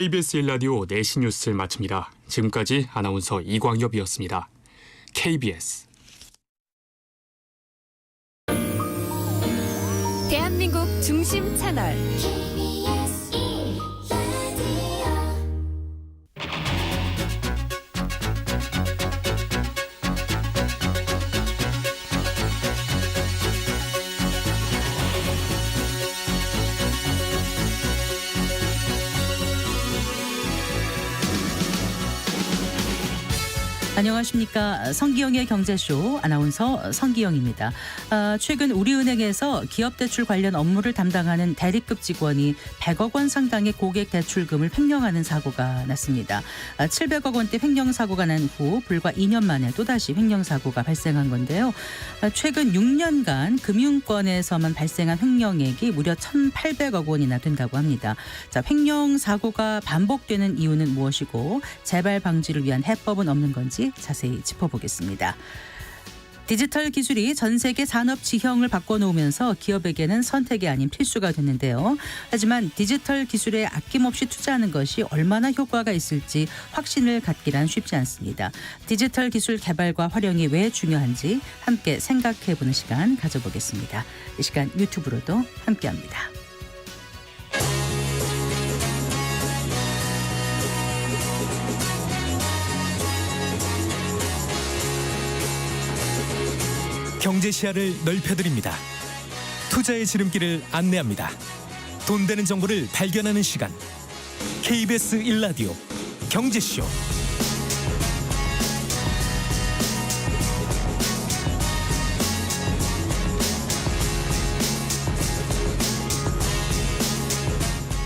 KBS 1라디오 내신 뉴스를 마칩니다. 지금까지 아나운서 이광엽이었습니다. KBS 대한민국 중심 채널 안녕하십니까. 성기영의 경제쇼 아나운서 성기영입니다. 최근 우리은행에서 기업대출 관련 업무를 담당하는 대리급 직원이 100억 원 상당의 고객 대출금을 횡령하는 사고가 났습니다. 700억 원대 횡령 사고가 난 후 불과 2년 만에 또다시 횡령 사고가 발생한 건데요. 최근 6년간 금융권에서만 발생한 횡령액이 무려 1,800억 원이나 된다고 합니다. 자, 횡령 사고가 반복되는 이유는 무엇이고 재발 방지를 위한 해법은 없는 건지 자세히 짚어보겠습니다. 디지털 기술이 전 세계 산업 지형을 바꿔놓으면서 기업에게는 선택이 아닌 필수가 됐는데요. 하지만 디지털 기술에 아낌없이 투자하는 것이 얼마나 효과가 있을지 확신을 갖기란 쉽지 않습니다. 디지털 기술 개발과 활용이 왜 중요한지 함께 생각해보는 시간 가져보겠습니다. 이 시간 유튜브로도 함께합니다. 경제 시야를 넓혀드립니다. 투자의 지름길을 안내합니다. 돈 되는 정보를 발견하는 시간. KBS 1라디오 경제쇼.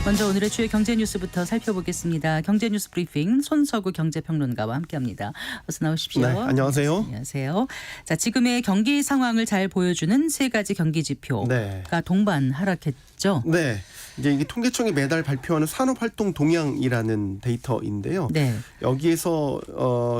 먼저 오늘의 주요 경제 뉴스부터 살펴보겠습니다. 경제 뉴스 브리핑 손석우 경제평론가와 함께합니다. 어서 나오십시오. 네, 안녕하세요. 안녕하세요. 자, 지금의 경기 상황을 잘 보여주는 세 가지 경기 지표가 동반 하락했죠. 네. 이제 이게 통계청이 매달 발표하는 산업활동 동향이라는 데이터인데요. 네. 여기에서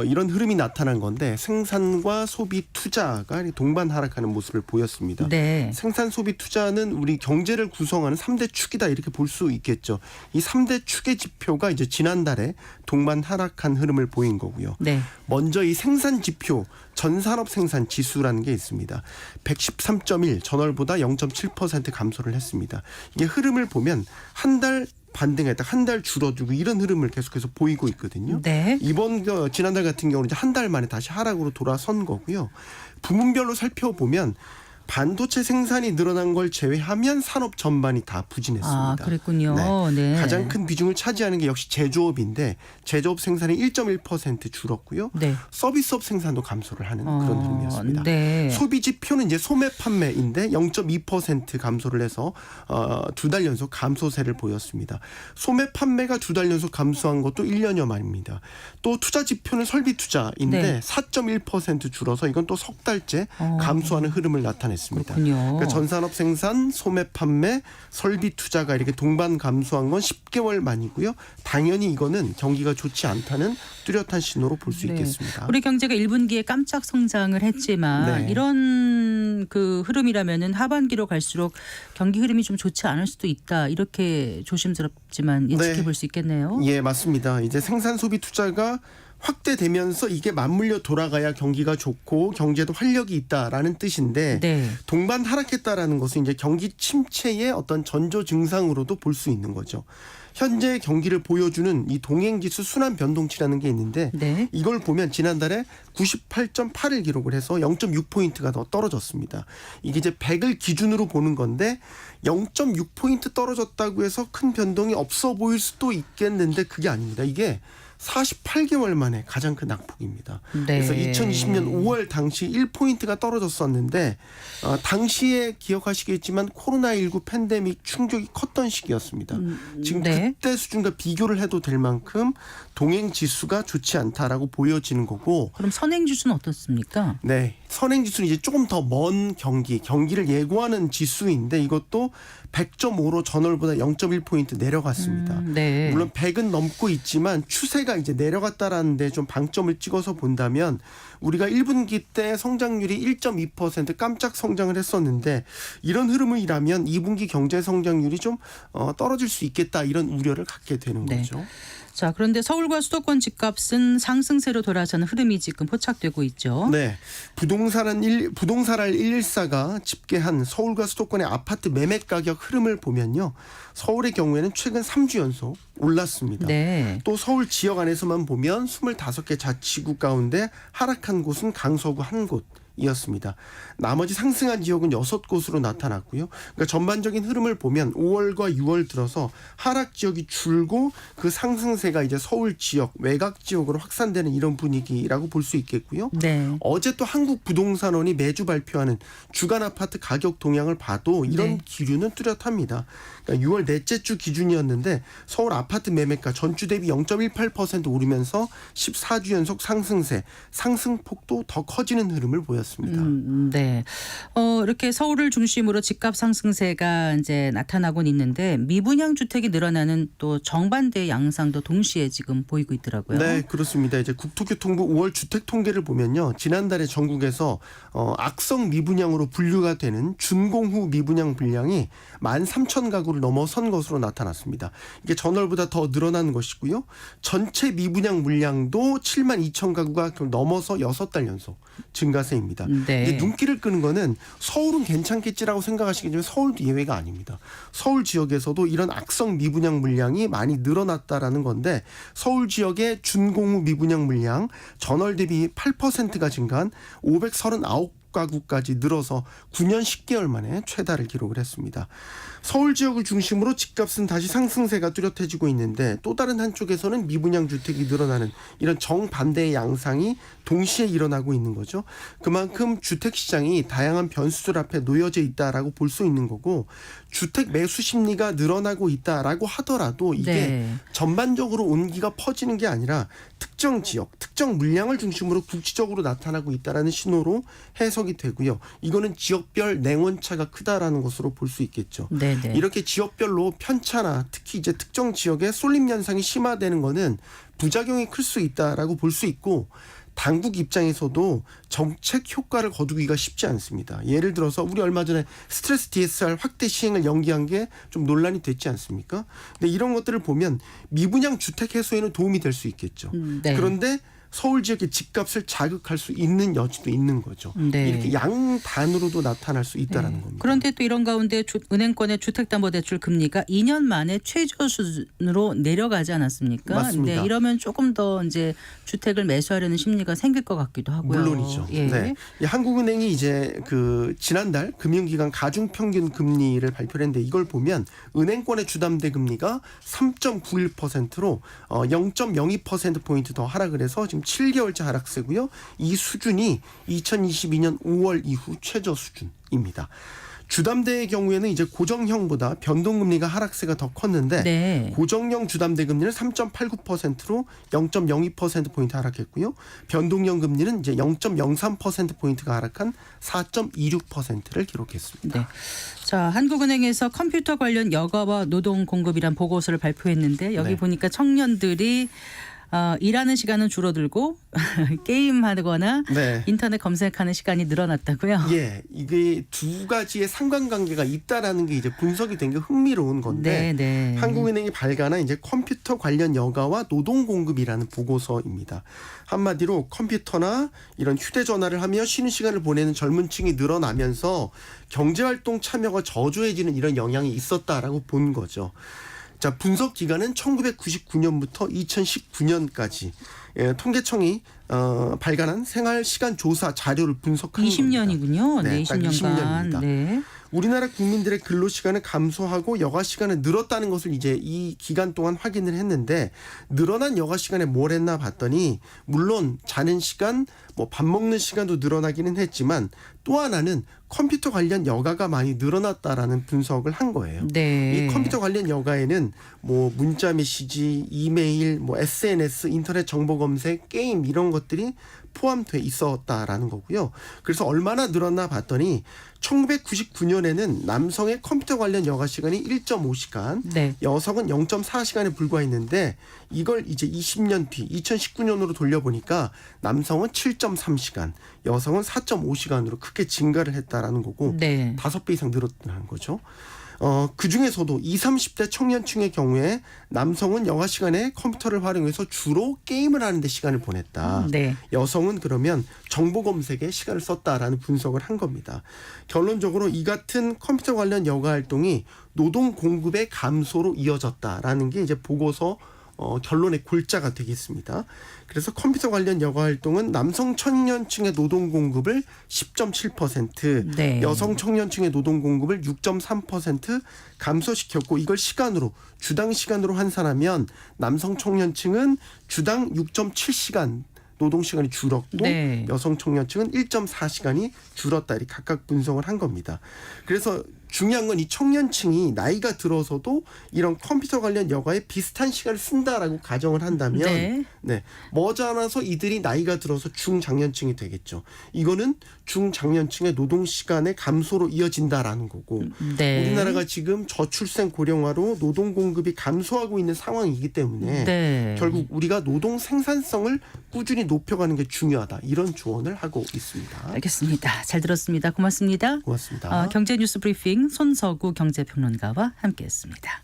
이런 흐름이 나타난 건데 생산과 소비 투자가 동반 하락하는 모습을 보였습니다. 네. 생산 소비 투자는 우리 경제를 구성하는 3대 축이다 이렇게 볼 수 있겠죠. 이 3대 축의 지표가 이제 지난달에 동반 하락한 흐름을 보인 거고요. 네. 먼저 이 생산 지표 전산업 생산 지수라는 게 있습니다. 113.1 전월보다 0.7% 감소를 했습니다. 이게 흐름을 보면 한 달 반등했다, 한 달 줄어들고 이런 흐름을 계속해서 보이고 있거든요. 네. 이번 지난달 같은 경우는 이제 한 달 만에 다시 하락으로 돌아선 거고요. 부문별로 살펴보면 반도체 생산이 늘어난 걸 제외하면 산업 전반이 다 부진했습니다. 아, 그랬군요. 네. 네. 가장 큰 비중을 차지하는 게 역시 제조업인데 제조업 생산이 1.1% 줄었고요. 네. 서비스업 생산도 감소를 하는 그런 흐름이었습니다. 네. 소비 지표는 이제 소매 판매인데 0.2% 감소를 해서 두 달 연속 감소세를 보였습니다. 소매 판매가 두 달 연속 감소한 것도 1년여 만입니다. 또 투자 지표는 설비 투자인데 네. 4.1% 줄어서 이건 또 석 달째 감소하는 흐름을 나타냈습니다. 그렇군요. 그러니까 전산업 생산, 소매 판매, 설비 투자가 이렇게 동반 감소한 건 10개월 만이고요. 당연히 이거는 경기가 좋지 않다는 뚜렷한 신호로 볼 수 네. 있겠습니다. 우리 경제가 1분기에 깜짝 성장을 했지만 네. 이런 그 흐름이라면은 하반기로 갈수록 경기 흐름이 좀 좋지 않을 수도 있다. 이렇게 조심스럽지만 예측해 볼 수 있겠네요. 예, 맞습니다. 이제 생산 소비 투자가 확대되면서 이게 맞물려 돌아가야 경기가 좋고 경제도 활력이 있다라는 뜻인데 네. 동반 하락했다라는 것은 이제 경기 침체의 어떤 전조 증상으로도 볼 수 있는 거죠. 현재 경기를 보여주는 이 동행지수 순환 변동치라는 게 있는데 네. 이걸 보면 지난달에 98.8을 기록을 해서 0.6포인트가 더 떨어졌습니다. 이게 이제 100을 기준으로 보는 건데 0.6포인트 떨어졌다고 해서 큰 변동이 없어 보일 수도 있겠는데 그게 아닙니다. 이게 48개월 만에 가장 큰 낙폭입니다. 네. 그래서 2020년 5월 당시 1포인트가 떨어졌었는데 당시에 기억하시겠지만 코로나19 팬데믹 충격이 컸던 시기였습니다. 지금 네. 그때 수준과 비교를 해도 될 만큼 동행지수가 좋지 않다라고 보여지는 거고 그럼 선행지수는 어떻습니까? 네, 선행지수는 이제 조금 더 먼 경기를 예고하는 지수인데 이것도 100.5로 전월보다 0.1포인트 내려갔습니다. 네. 물론 100은 넘고 있지만 추세가 이제 내려갔다라는 데 좀 방점을 찍어서 본다면 우리가 1분기 때 성장률이 1.2% 깜짝 성장을 했었는데 이런 흐름이라면 2분기 경제 성장률이 좀 떨어질 수 있겠다 이런 우려를 갖게 되는 네. 거죠. 자, 그런데 서울과 수도권 집값은 상승세로 돌아서는 흐름이 지금 포착되고 있죠. 네, 부동산알 114가 집계한 서울과 수도권의 아파트 매매 가격 흐름을 보면요, 서울의 경우에는 최근 3주 연속 올랐습니다. 네. 또 서울 지역 안에서만 보면 25개 자치구 가운데 하락한 곳은 강서구 한 곳이었습니다. 나머지 상승한 지역은 6곳으로 나타났고요. 그러니까 전반적인 흐름을 보면 5월과 6월 들어서 하락 지역이 줄고 그 상승세가 이제 서울 지역, 외곽 지역으로 확산되는 이런 분위기라고 볼 수 있겠고요. 네. 어제 또 한국부동산원이 매주 발표하는 주간 아파트 가격 동향을 봐도 이런 네. 기준은 뚜렷합니다. 그러니까 6월 넷째 주 기준이었는데 서울 아파트 매매가 전주 대비 0.18% 오르면서 14주 연속 상승세, 상승폭도 더 커지는 흐름을 보였습니다. 네. 이렇게 서울을 중심으로 집값 상승세가 이제 나타나곤 있는데 미분양 주택이 늘어나는 또 정반대의 양상도 동시에 지금 보이고 있더라고요. 네, 그렇습니다. 이제 국토교통부 5월 주택 통계를 보면요, 지난달에 전국에서 악성 미분양으로 분류가 되는 준공후 미분양 분량이 13,000가구를 넘어선 것으로 나타났습니다. 이게 전월보다 더 늘어난 것이고요. 전체 미분양 물량도 72,000가구가 넘어서 6달 연속 증가세입니다. 네. 이게 눈길을 끄는 거는 서울은 괜찮겠지라고 생각하시겠지만 서울도 예외가 아닙니다. 서울 지역에서도 이런 악성 미분양 물량이 많이 늘어났다라는 건데 서울 지역의 준공후 미분양 물량 전월 대비 8%가 증가한 539가구까지 늘어서 9년 10개월 만에 최다를 기록을 했습니다. 서울 지역을 중심으로 집값은 다시 상승세가 뚜렷해지고 있는데 또 다른 한쪽에서는 미분양 주택이 늘어나는 이런 정반대의 양상이 동시에 일어나고 있는 거죠. 그만큼 주택시장이 다양한 변수들 앞에 놓여져 있다라고 볼 수 있는 거고 주택 매수 심리가 늘어나고 있다라고 하더라도 이게 네. 전반적으로 온기가 퍼지는 게 아니라 특정 지역, 특정 물량을 중심으로 국지적으로 나타나고 있다라는 신호로 해석이 되고요. 이거는 지역별 냉온차가 크다라는 것으로 볼 수 있겠죠. 네. 이렇게 지역별로 편차나 특히 이제 특정 지역의 쏠림 현상이 심화되는 거는 부작용이 클 수 있다라고 볼 수 있고 당국 입장에서도 정책 효과를 거두기가 쉽지 않습니다. 예를 들어서 우리 얼마 전에 스트레스 DSR 확대 시행을 연기한 게 좀 논란이 됐지 않습니까? 근데 이런 것들을 보면 미분양 주택 해소에는 도움이 될 수 있겠죠. 네. 그런데 서울 지역의 집값을 자극할 수 있는 여지도 있는 거죠. 네. 이렇게 양단으로도 나타날 수 있다라는 겁니다. 그런데 또 이런 가운데 은행권의 주택담보대출 금리가 2년 만에 최저 수준으로 내려가지 않았습니까? 맞습니다. 네, 이러면 조금 더 이제 주택을 매수하려는 심리가 생길 것 같기도 하고요. 물론이죠. 예. 네. 이 한국은행이 이제 그 지난달 금융기관 가중평균 금리를 발표를 했는데 이걸 보면 은행권의 주담대 금리가 3.91%로 0.02%포인트 더 하락을 해서 지금 7개월째 하락세고요. 이 수준이 2022년 5월 이후 최저 수준입니다. 주담대의 경우에는 이제 고정형보다 변동금리가 하락세가 더 컸는데 네. 고정형 주담대 금리는 3.89%로 0.02%포인트 하락했고요. 변동형 금리는 이제 0.03%포인트가 하락한 4.26%를 기록했습니다. 네. 자, 한국은행에서 컴퓨터 관련 여가와 노동 공급이란 보고서를 발표했는데 여기 네. 보니까 청년들이 일하는 시간은 줄어들고 게임하거나 네. 인터넷 검색하는 시간이 늘어났다고요? 예, 이게 두 가지의 상관관계가 있다라는 게 이제 분석이 된 게 흥미로운 건데 네. 한국은행이 발간한 이제 컴퓨터 관련 여가와 노동 공급이라는 보고서입니다. 한마디로 컴퓨터나 이런 휴대전화를 하며 쉬는 시간을 보내는 젊은 층이 늘어나면서 경제활동 참여가 저조해지는 이런 영향이 있었다라고 본 거죠. 자, 분석 기간은 1999년부터 2019년까지 통계청이 발간한 생활시간 조사 자료를 분석한 20년이군요. 겁니다. 네, 딱 20년간. 20년입니다. 네. 우리나라 국민들의 근로시간을 감소하고 여가시간을 늘었다는 것을 이제 이 기간 동안 확인을 했는데 늘어난 여가시간에 뭘 했나 봤더니 물론 자는 시간, 뭐 밥 먹는 시간도 늘어나기는 했지만 또 하나는 컴퓨터 관련 여가가 많이 늘어났다라는 분석을 한 거예요. 네. 이 컴퓨터 관련 여가에는 뭐 문자 메시지, 이메일, 뭐 SNS, 인터넷 정보 검색, 게임 이런 것들이 포함돼 있었다라는 거고요. 그래서 얼마나 늘었나 봤더니 1999년에는 남성의 컴퓨터 관련 여가 시간이 1.5시간, 네. 여성은 0.4시간에 불과했는데 이걸 이제 20년 뒤 2019년으로 돌려보니까 남성은 7.3시간, 여성은 4.5시간으로 크게 증가를 했다라는 거고 네. 5배 이상 늘었다는 거죠. 그 중에서도 20, 30대 청년층의 경우에 남성은 여가 시간에 컴퓨터를 활용해서 주로 게임을 하는데 시간을 보냈다. 네. 여성은 그러면 정보 검색에 시간을 썼다라는 분석을 한 겁니다. 결론적으로 이 같은 컴퓨터 관련 여가 활동이 노동 공급의 감소로 이어졌다라는 게 이제 보고서 결론의 골자가 되겠습니다. 그래서 컴퓨터 관련 여가 활동은 남성 청년층의 노동 공급을 10.7%, 네. 여성 청년층의 노동 공급을 6.3% 감소시켰고 이걸 시간으로 주당 시간으로 환산하면 남성 청년층은 주당 6.7시간 노동 시간이 줄었고 네. 여성 청년층은 1.4시간이 줄었다 이렇게 각각 분석을 한 겁니다. 그래서 중요한 건 이 청년층이 나이가 들어서도 이런 컴퓨터 관련 여가에 비슷한 시간을 쓴다라고 가정을 한다면 네. 네, 머지않아서 이들이 나이가 들어서 중장년층이 되겠죠. 이거는 중장년층의 노동 시간의 감소로 이어진다라는 거고 네. 우리나라가 지금 저출생 고령화로 노동 공급이 감소하고 있는 상황이기 때문에 네. 결국 우리가 노동 생산성을 꾸준히 높여가는 게 중요하다. 이런 조언을 하고 있습니다. 알겠습니다. 잘 들었습니다. 고맙습니다. 고맙습니다. 경제뉴스 브리핑 손서구 경제평론가와 함께했습니다.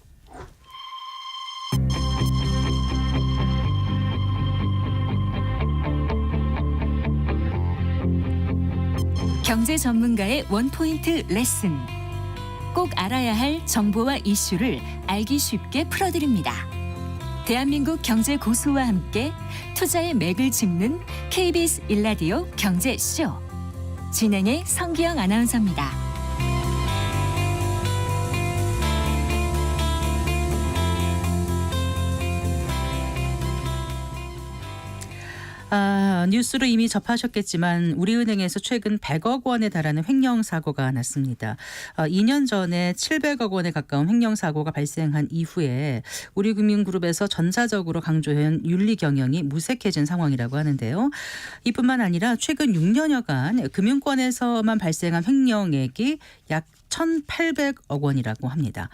경제 전문가의 원포인트 레슨. 꼭 알아야 할 정보와 이슈를 알기 쉽게 풀어드립니다. 대한민국 경제 고수와 함께 투자의 맥을 짚는 KBS 1라디오 경제쇼. 진행의 성기영 아나운서입니다. 뉴스로 이미 접하셨겠지만 우리은행에서 최근 100억 원에 달하는 횡령 사고가 났습니다. 2년 전에 700억 원에 가까운 횡령 사고가 발생한 이후에 우리금융그룹에서 전사적으로 강조한 윤리 경영이 무색해진 상황이라고 하는데요. 이뿐만 아니라 최근 6년여간 금융권에서만 발생한 횡령액이 약 1,800억 원이라고 합니다.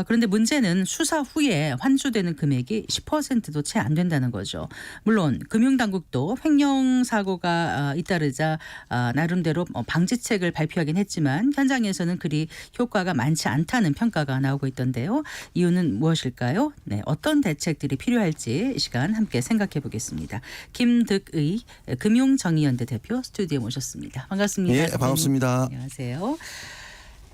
그런데 문제는 수사 후에 환수되는 금액이 10%도 채 안 된다는 거죠. 물론 금융당국도 횡령 사고가 잇따르자 나름대로 방지책을 발표하긴 했지만 현장에서는 그리 효과가 많지 않다는 평가가 나오고 있던데요. 이유는 무엇일까요? 네, 어떤 대책들이 필요할지 이 시간 함께 생각해 보겠습니다. 김득의 금융정의연대 대표 스튜디오에 모셨습니다. 반갑습니다. 예, 반갑습니다. 안녕하세요.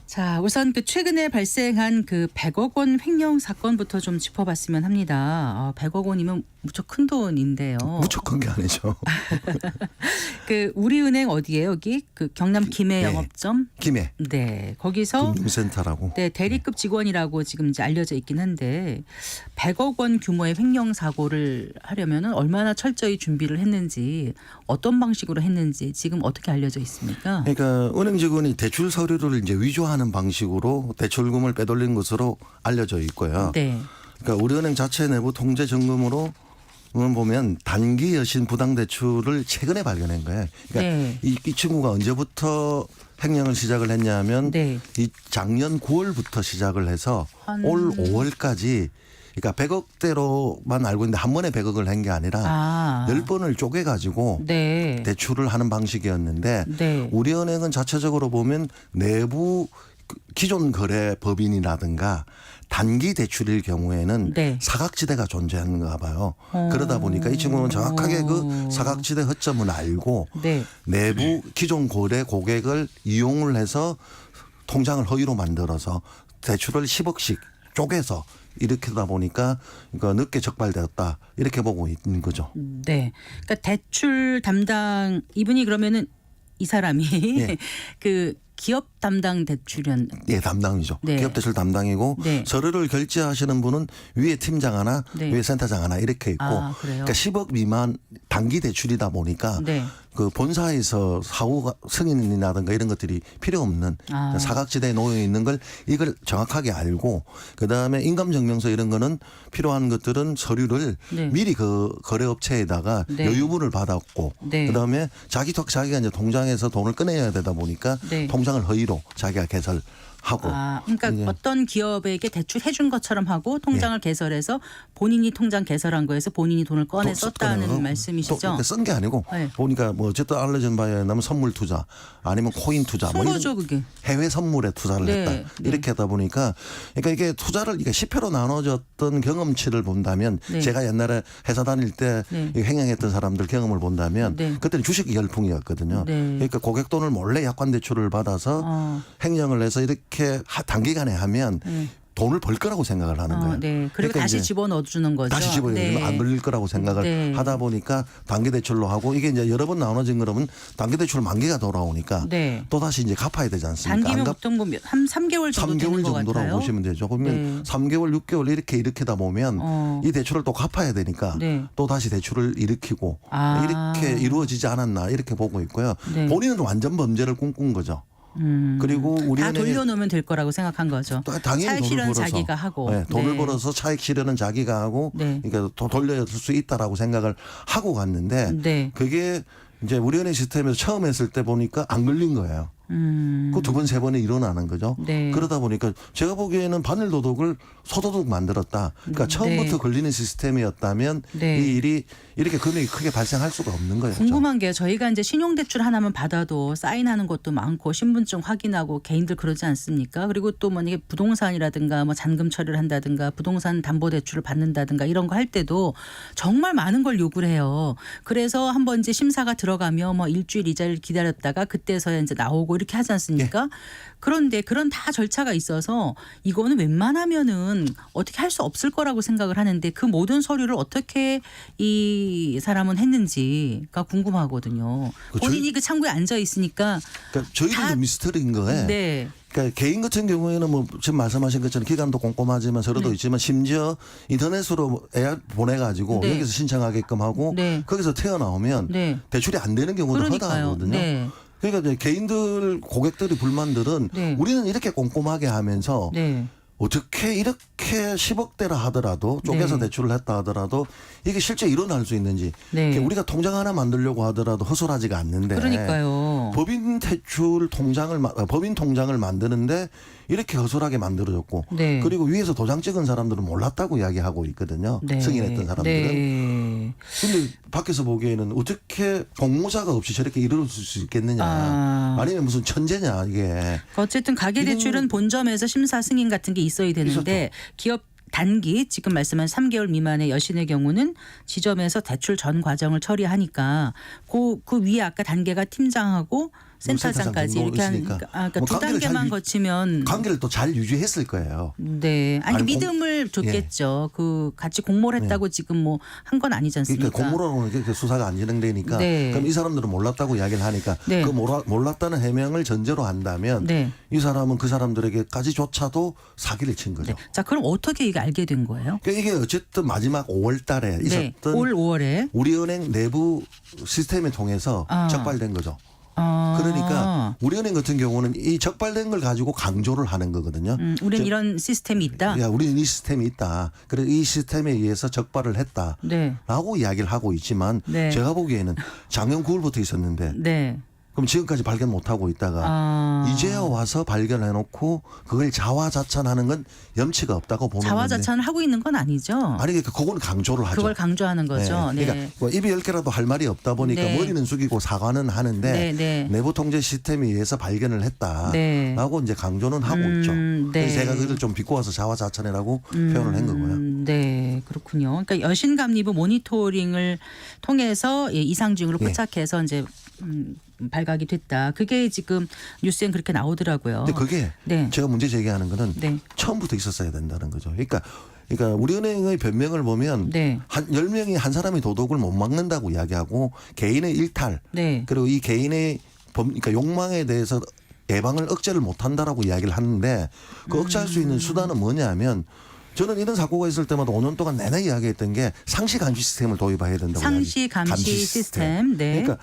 자, 우선 그 최근에 발생한 그 100억 원 횡령 사건부터 좀 짚어봤으면 합니다. 100억 원이면 무척 큰 돈인데요. 무척 큰 게 아니죠. 그 우리은행 어디예요? 여기 그 경남 김해 네. 영업점. 김해 네, 거기서 금융센터라고. 네, 대리급 직원이라고 지금 이제 알려져 있긴 한데 100억 원 규모의 횡령 사고를 하려면은 얼마나 철저히 준비를 했는지 어떤 방식으로 했는지 지금 어떻게 알려져 있습니까? 그러니까 은행 직원이 대출 서류를 이제 위조하는 방식으로 대출금을 빼돌린 것으로 알려져 있고요. 네. 그러니까 우리은행 자체 내부 통제 점검으로 보면 단기 여신 부당 대출을 최근에 발견한 거예요. 그러니까 네. 이 친구가 언제부터 횡령을 시작을 했냐면 네. 이 작년 9월부터 시작을 해서 올 5월까지 그러니까 100억대로만 알고 있는데 한 번에 100억을 한 게 아니라 10번을 쪼개가지고 네. 대출을 하는 방식이었는데 네. 우리은행은 자체적으로 보면 내부 기존 거래 법인이라든가 단기 대출일 경우에는 네. 사각지대가 존재하는가 봐요. 그러다 보니까 이 친구는 정확하게 그 사각지대 허점을 알고 네. 내부 기존 거래 고객을 이용을 해서 통장을 허위로 만들어서 대출을 10억씩 쪼개서 이렇게 하다 보니까 늦게 적발되었다 이렇게 보고 있는 거죠. 네. 그러니까 대출 담당 이분이 그러면은 이 사람이 네. 그 기업 담당 대출연 예, 담당이죠. 네. 기업 대출 담당이고 네. 서류를 결제하시는 분은 위에 팀장 하나, 네. 위에 센터장 하나 이렇게 있고 그래요? 그러니까 10억 미만 단기 대출이다 보니까 네. 그 본사에서 사후 승인이라든가 이런 것들이 필요 없는 사각지대에 놓여 있는 걸 이걸 정확하게 알고 그다음에 인감증명서 이런 거는 필요한 것들은 서류를 네. 미리 그 거래업체에다가 네. 여유분을 받았고 네. 그다음에 자기가 이제 통장에서 돈을 꺼내야 되다 보니까 네. 통장을 허위로 자기가 개설하고 그러니까 이제 어떤 기업에게 대출해 준 것처럼 하고 통장을 개설해서 본인이 통장 개설한 거에서 본인이 돈을 꺼내 썼다는 말씀이시죠? 쓴 게 아니고 네. 보니까 뭐 어쨌든 알려진 바에 의하면 선물 투자 아니면 코인 투자 쓴 뭐 이런 거죠, 그게. 해외 선물에 투자를 네, 했다 네. 이렇게 하다 보니까 그러니까 이게 투자를 이게 10회로 나눠졌던 경험치를 본다면 네. 제가 옛날에 회사 다닐 때 네. 횡행했던 사람들 경험을 본다면 네. 그때는 주식 열풍이었거든요. 네. 그러니까 고객 돈을 몰래 약관 대출을 받아서 횡령을 해서 이렇게 단기간에 하면 돈을 벌 거라고 생각을 하는 거예요. 네. 그리고 그러니까 다시 이제 집어넣어 주는 거죠. 다시 집어넣으면 네. 안 걸릴 거라고 생각을 네. 하다 보니까 단기 대출로 하고 이게 이제 여러 번 나눠진 그러면 단기 대출 만기가 돌아오니까 네. 또 다시 이제 갚아야 되지 않습니까? 단기면 안 갚- 보통 뭐 한 3개월 정도 되는 3개월 것 정도라고 같아요. 보시면 되죠. 그러면 네. 3개월, 6개월 이렇게 일으키다 보면 이 대출을 또 갚아야 되니까 네. 또 다시 대출을 일으키고 이렇게 이루어지지 않았나 이렇게 보고 있고요. 네. 본인은 완전 범죄를 꿈꾼 거죠. 그리고 우리 다 은행에 돌려놓으면 될 거라고 생각한 거죠. 당연히 차익 돈을 실현 벌어서 자기가 하고. 네, 돈을 네. 벌어서 차익 실현은 자기가 하고 네. 그러니까 더 돌려줄 수 있다라고 생각을 하고 갔는데 네. 그게 이제 우리 은행 시스템에서 처음 했을 때 보니까 안 걸린 거예요. 그 두 번 세 번에 일어나는 거죠. 네. 그러다 보니까 제가 보기에는 바늘 도둑을 소도둑 만들었다. 그러니까 처음부터 네. 걸리는 시스템이었다면 네. 이 일이 이렇게 금액이 크게 발생할 수가 없는 거예요. 궁금한 게 저희가 이제 신용대출 하나만 받아도 사인하는 것도 많고 신분증 확인하고 개인들 그러지 않습니까? 그리고 또 만약에 부동산이라든가 뭐 잔금 처리를 한다든가 부동산 담보대출을 받는다든가 이런 거 할 때도 정말 많은 걸 요구를 해요. 그래서 한번 이제 심사가 들어가면 뭐 일주일 이자를 기다렸다가 그때서야 이제 나오고 이렇게 하지 않습니까? 그런데 그런 다 절차가 있어서 이거는 웬만하면은 어떻게 할 수 없을 거라고 생각을 하는데 그 모든 서류를 어떻게 이 사람은 했는지가 궁금하거든요. 그 본인이 그 창구에 앉아 있으니까 그러니까 저희들도 미스터리인 거예요. 네. 그러니까 개인 같은 경우에는 뭐 지금 말씀하신 것처럼 기간도 꼼꼼하지만 서류도 있지만 심지어 인터넷으로 애 보내가지고 네. 여기서 신청하게끔 하고 네. 거기서 튀어나오면 네. 대출이 안 되는 경우도 그러니까요. 허다하거든요. 네. 그러니까 이제 개인들 고객들이 불만들은 네. 우리는 이렇게 꼼꼼하게 하면서 네. 어떻게 이렇게 10억대라 하더라도 쪼개서 네. 대출을 했다 하더라도 이게 실제 일어날 수 있는지 네. 우리가 통장 하나 만들려고 하더라도 허술하지가 않는데 그러니까요. 법인 대출 통장을 법인 통장을 만드는데 이렇게 허술하게 만들어졌고 네. 그리고 위에서 도장 찍은 사람들은 몰랐다고 이야기하고 있거든요. 네. 승인했던 사람들은. 네. 근데 밖에서 보기에는 어떻게 공모자가 없이 저렇게 이룰 수 있겠느냐. 아니면 무슨 천재냐 이게. 어쨌든 가계대출은 본점에서 심사 승인 같은 게 있어야 되는데 기업 단기 지금 말씀한 3개월 미만의 여신의 경우는 지점에서 대출 전 과정을 처리하니까 그 위에 아까 단계가 팀장하고 센터장까지 센터장 이렇게 있으니까. 그러니까 뭐 두 관계를 단계만 거치면 관계를 또 잘 유지했을 거예요. 네. 아니 아니, 믿음을 줬겠죠. 그 같이 공모를 했다고 지금 뭐 한 건 아니지 않습니까? 그러니까 공모라고는 게 수사가 안 진행되니까 네. 그럼 이 사람들은 몰랐다고 이야기를 하니까 네. 그 몰랐다는 해명을 전제로 한다면 네. 이 사람은 그 사람들에게까지조차도 사기를 친 거죠. 네. 자, 그럼 어떻게 이게 알게 된 거예요? 그러니까 이게 어쨌든 마지막 5월 달에 네. 있었던 올 5월에 우리은행 내부 시스템을 통해서 적발된 거죠. 그러니까 우리은행 같은 경우는 이 적발된 걸 가지고 강조를 하는 거거든요. 우리는 이런 시스템이 있다. 야, 우리는 이 시스템이 있다. 그래서 이 시스템에 의해서 적발을 했다. 네. 라고 이야기를 하고 있지만 네. 제가 보기에는 작년 9월부터 있었는데 네. 그럼 지금까지 발견 못하고 있다가 이제야 와서 발견해놓고 그걸 자화자찬하는 건 염치가 없다고 보는 건데. 자화자찬을 하고 있는 건 아니죠. 아니 그러니까 그거는 강조를 하죠. 그걸 강조하는 거죠. 네. 그러니까 뭐 입이 10개라도 할 말이 없다 보니까 네. 머리는 숙이고 사과는 하는데 네, 네. 내부 통제 시스템에 의해서 발견을 했다라고 네. 이제 강조는 하고 있죠. 네. 그래서 제가 그걸 좀 비꼬아서 자화자찬이라고 표현을 한 거고요. 네, 그렇군요. 그러니까 여신감리부 모니터링을 통해서 이상 징후를 예. 포착해서 이제 발각이 됐다. 그게 지금 뉴스엔 그렇게 나오더라고요. 근데 그게 네. 제가 문제 제기하는 거는 네. 처음부터 있었어야 된다는 거죠. 그러니까 우리은행의 변명을 보면 네. 한 10명이 한 사람이 도둑을 못 막는다고 이야기하고 개인의 일탈 네. 그리고 이 개인의 그러니까 욕망에 대해서 예방을 억제를 못한다라고 이야기를 하는데 그 억제할 수 있는 수단은 뭐냐면 저는 이런 사고가 있을 때마다 5년 동안 내내 이야기했던 게 상시 감시 시스템을 도입해야 된다고 상시 감시 시스템. 네. 그러니까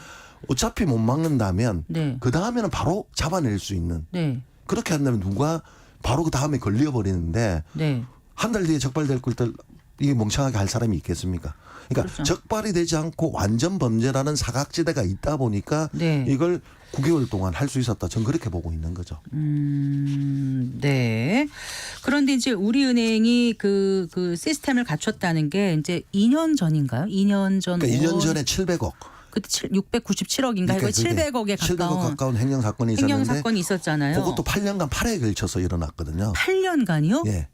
어차피 못 막는다면 네. 그 다음에는 바로 잡아낼 수 있는 네. 그렇게 한다면 누가 바로 그 다음에 걸려버리는데 네. 한 달 뒤에 적발될 걸 이게 멍청하게 할 사람이 있겠습니까? 그러니까 그렇죠. 적발이 되지 않고 완전 범죄라는 사각지대가 있다 보니까 네. 이걸 9개월 동안 할 수 있었다. 전 그렇게 보고 있는 거죠. 네. 그런데 이제 우리은행이 그 시스템을 갖췄다는 게 이제 2년 전인가요? 2년 전. 그러니까 2년 전에 700억. 그때 697억인가 이거 700억에 700억 가까운 횡령 사건이 있었는데 횡령 사건이 있었잖아요. 그것도 8년간 8회에 걸쳐서 일어났거든요. 8년간이요? 예.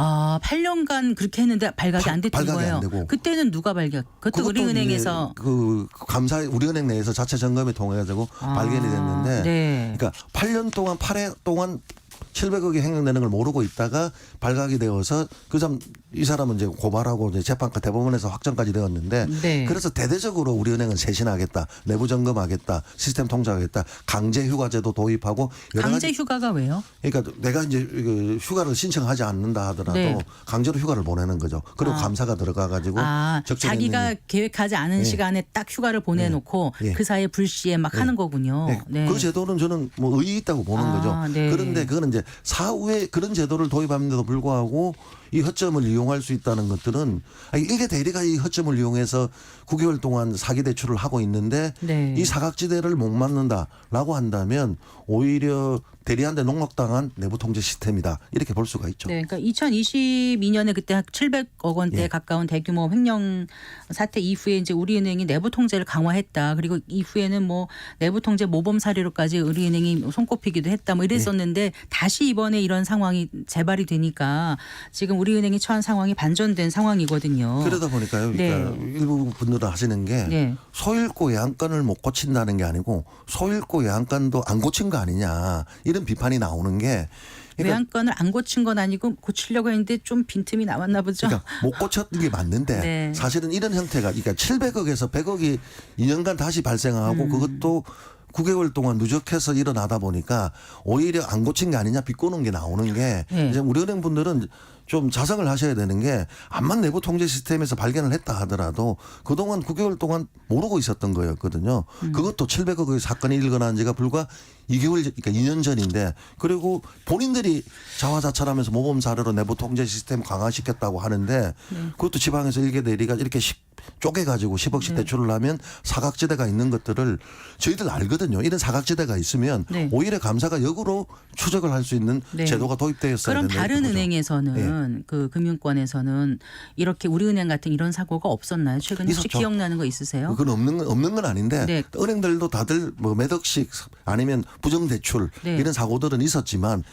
아, 8년간 그렇게 했는데 발각이 안 됐던 발각이 거예요. 안 되고. 그때는 누가 발각? 그것도 우리은행에서 이제 그 감사 우리은행 내에서 자체 점검에 통해 가지고 발견이 됐는데 네. 그러니까 8년 동안 8회 동안 700억이 횡령되는 걸 모르고 있다가 발각이 되어서 이 사람은 이제 고발하고 이제 재판과 대법원에서 확정까지 되었는데 네. 그래서 대대적으로 우리은행은 쇄신하겠다, 내부 점검하겠다, 시스템 통제하겠다, 강제 휴가제도 도입하고 여러 강제 가지. 휴가가 왜요? 그러니까 내가 이제 그 휴가를 신청하지 않는다 하더라도 네. 강제로 휴가를 보내는 거죠. 그리고 감사가 들어가 가지고 자기가 계획하지 않은 예. 시간에 딱 휴가를 보내놓고 예. 그 사이에 불시에 막 하는 거군요. 네. 네. 그 제도는 저는 뭐 의의 있다고 보는 거죠. 네. 그런데 그거는 이제 사후에 그런 제도를 도입하는데도 불구하고 이 허점을 이용할 수 있다는 것들은 이게 대리가 이 허점을 이용해서 9개월 동안 사기 대출을 하고 있는데 네. 이 사각지대를 못 막는다라고 한다면 오히려 대리한테 농락당한 내부 통제 시스템이다 이렇게 볼 수가 있죠. 네, 그러니까 2022년에 그때 700억 원대 예. 가까운 대규모 횡령 사태 이후에 이제 우리은행이 내부 통제를 강화했다. 그리고 이후에는 뭐 내부 통제 모범 사례로까지 우리은행이 손꼽히기도 했다. 뭐 이랬었는데 다시 이번에 이런 상황이 재발이 되니까 지금 우리은행이 처한 상황이 반전된 상황이거든요. 그러다 보니까요. 그러니까 네. 일부 분들은 하시는 게 네. 소잃고 외양간을 못 고친다는 게 아니고 소잃고 외양간도 안 고친 거 아니냐 이런 비판이 나오는 게 그러니까 외양간을 안 고친 건 아니고 고치려고 했는데 좀 빈틈이 남았나 보죠. 그러니까 못 고쳤던 게 맞는데 네. 사실은 이런 형태가 그러니까 700억에서 100억이 2년간 다시 발생하고 그것도 9개월 동안 누적해서 일어나다 보니까 오히려 안 고친 게 아니냐 비꼬는 게 나오는 게 네. 이제 우리 은행 분들은 좀 자성을 하셔야 되는 게 암만 내부 통제 시스템에서 발견을 했다 하더라도 그동안 9개월 동안 모르고 있었던 거였거든요. 그것도 700억의 사건이 일어난 지가 불과 2개월, 그러니까 2년 전인데 그리고 본인들이 자화자찬하면서 모범 사례로 내부 통제 시스템 강화시켰다고 하는데 그것도 지방에서 일개 대리가 이렇게 쪼개가지고 10억씩 대출을 하면 사각지대가 있는 것들을 저희들 알거든요. 이런 사각지대가 있으면 네. 오히려 감사가 역으로 추적을 할 수 있는 네. 제도가 도입되었어야 그럼 된다. 다른 이렇게 보죠. 은행에서는 그 금융권에서는 이렇게 우리은행 같은 이런 사고가 없었나요? 최근에 혹시 있었죠. 기억나는 거 있으세요? 그건 없는 건 아닌데 네. 은행들도 다들 뭐 몇 억씩 아니면 부정대출 네. 이런 사고들은 있었지만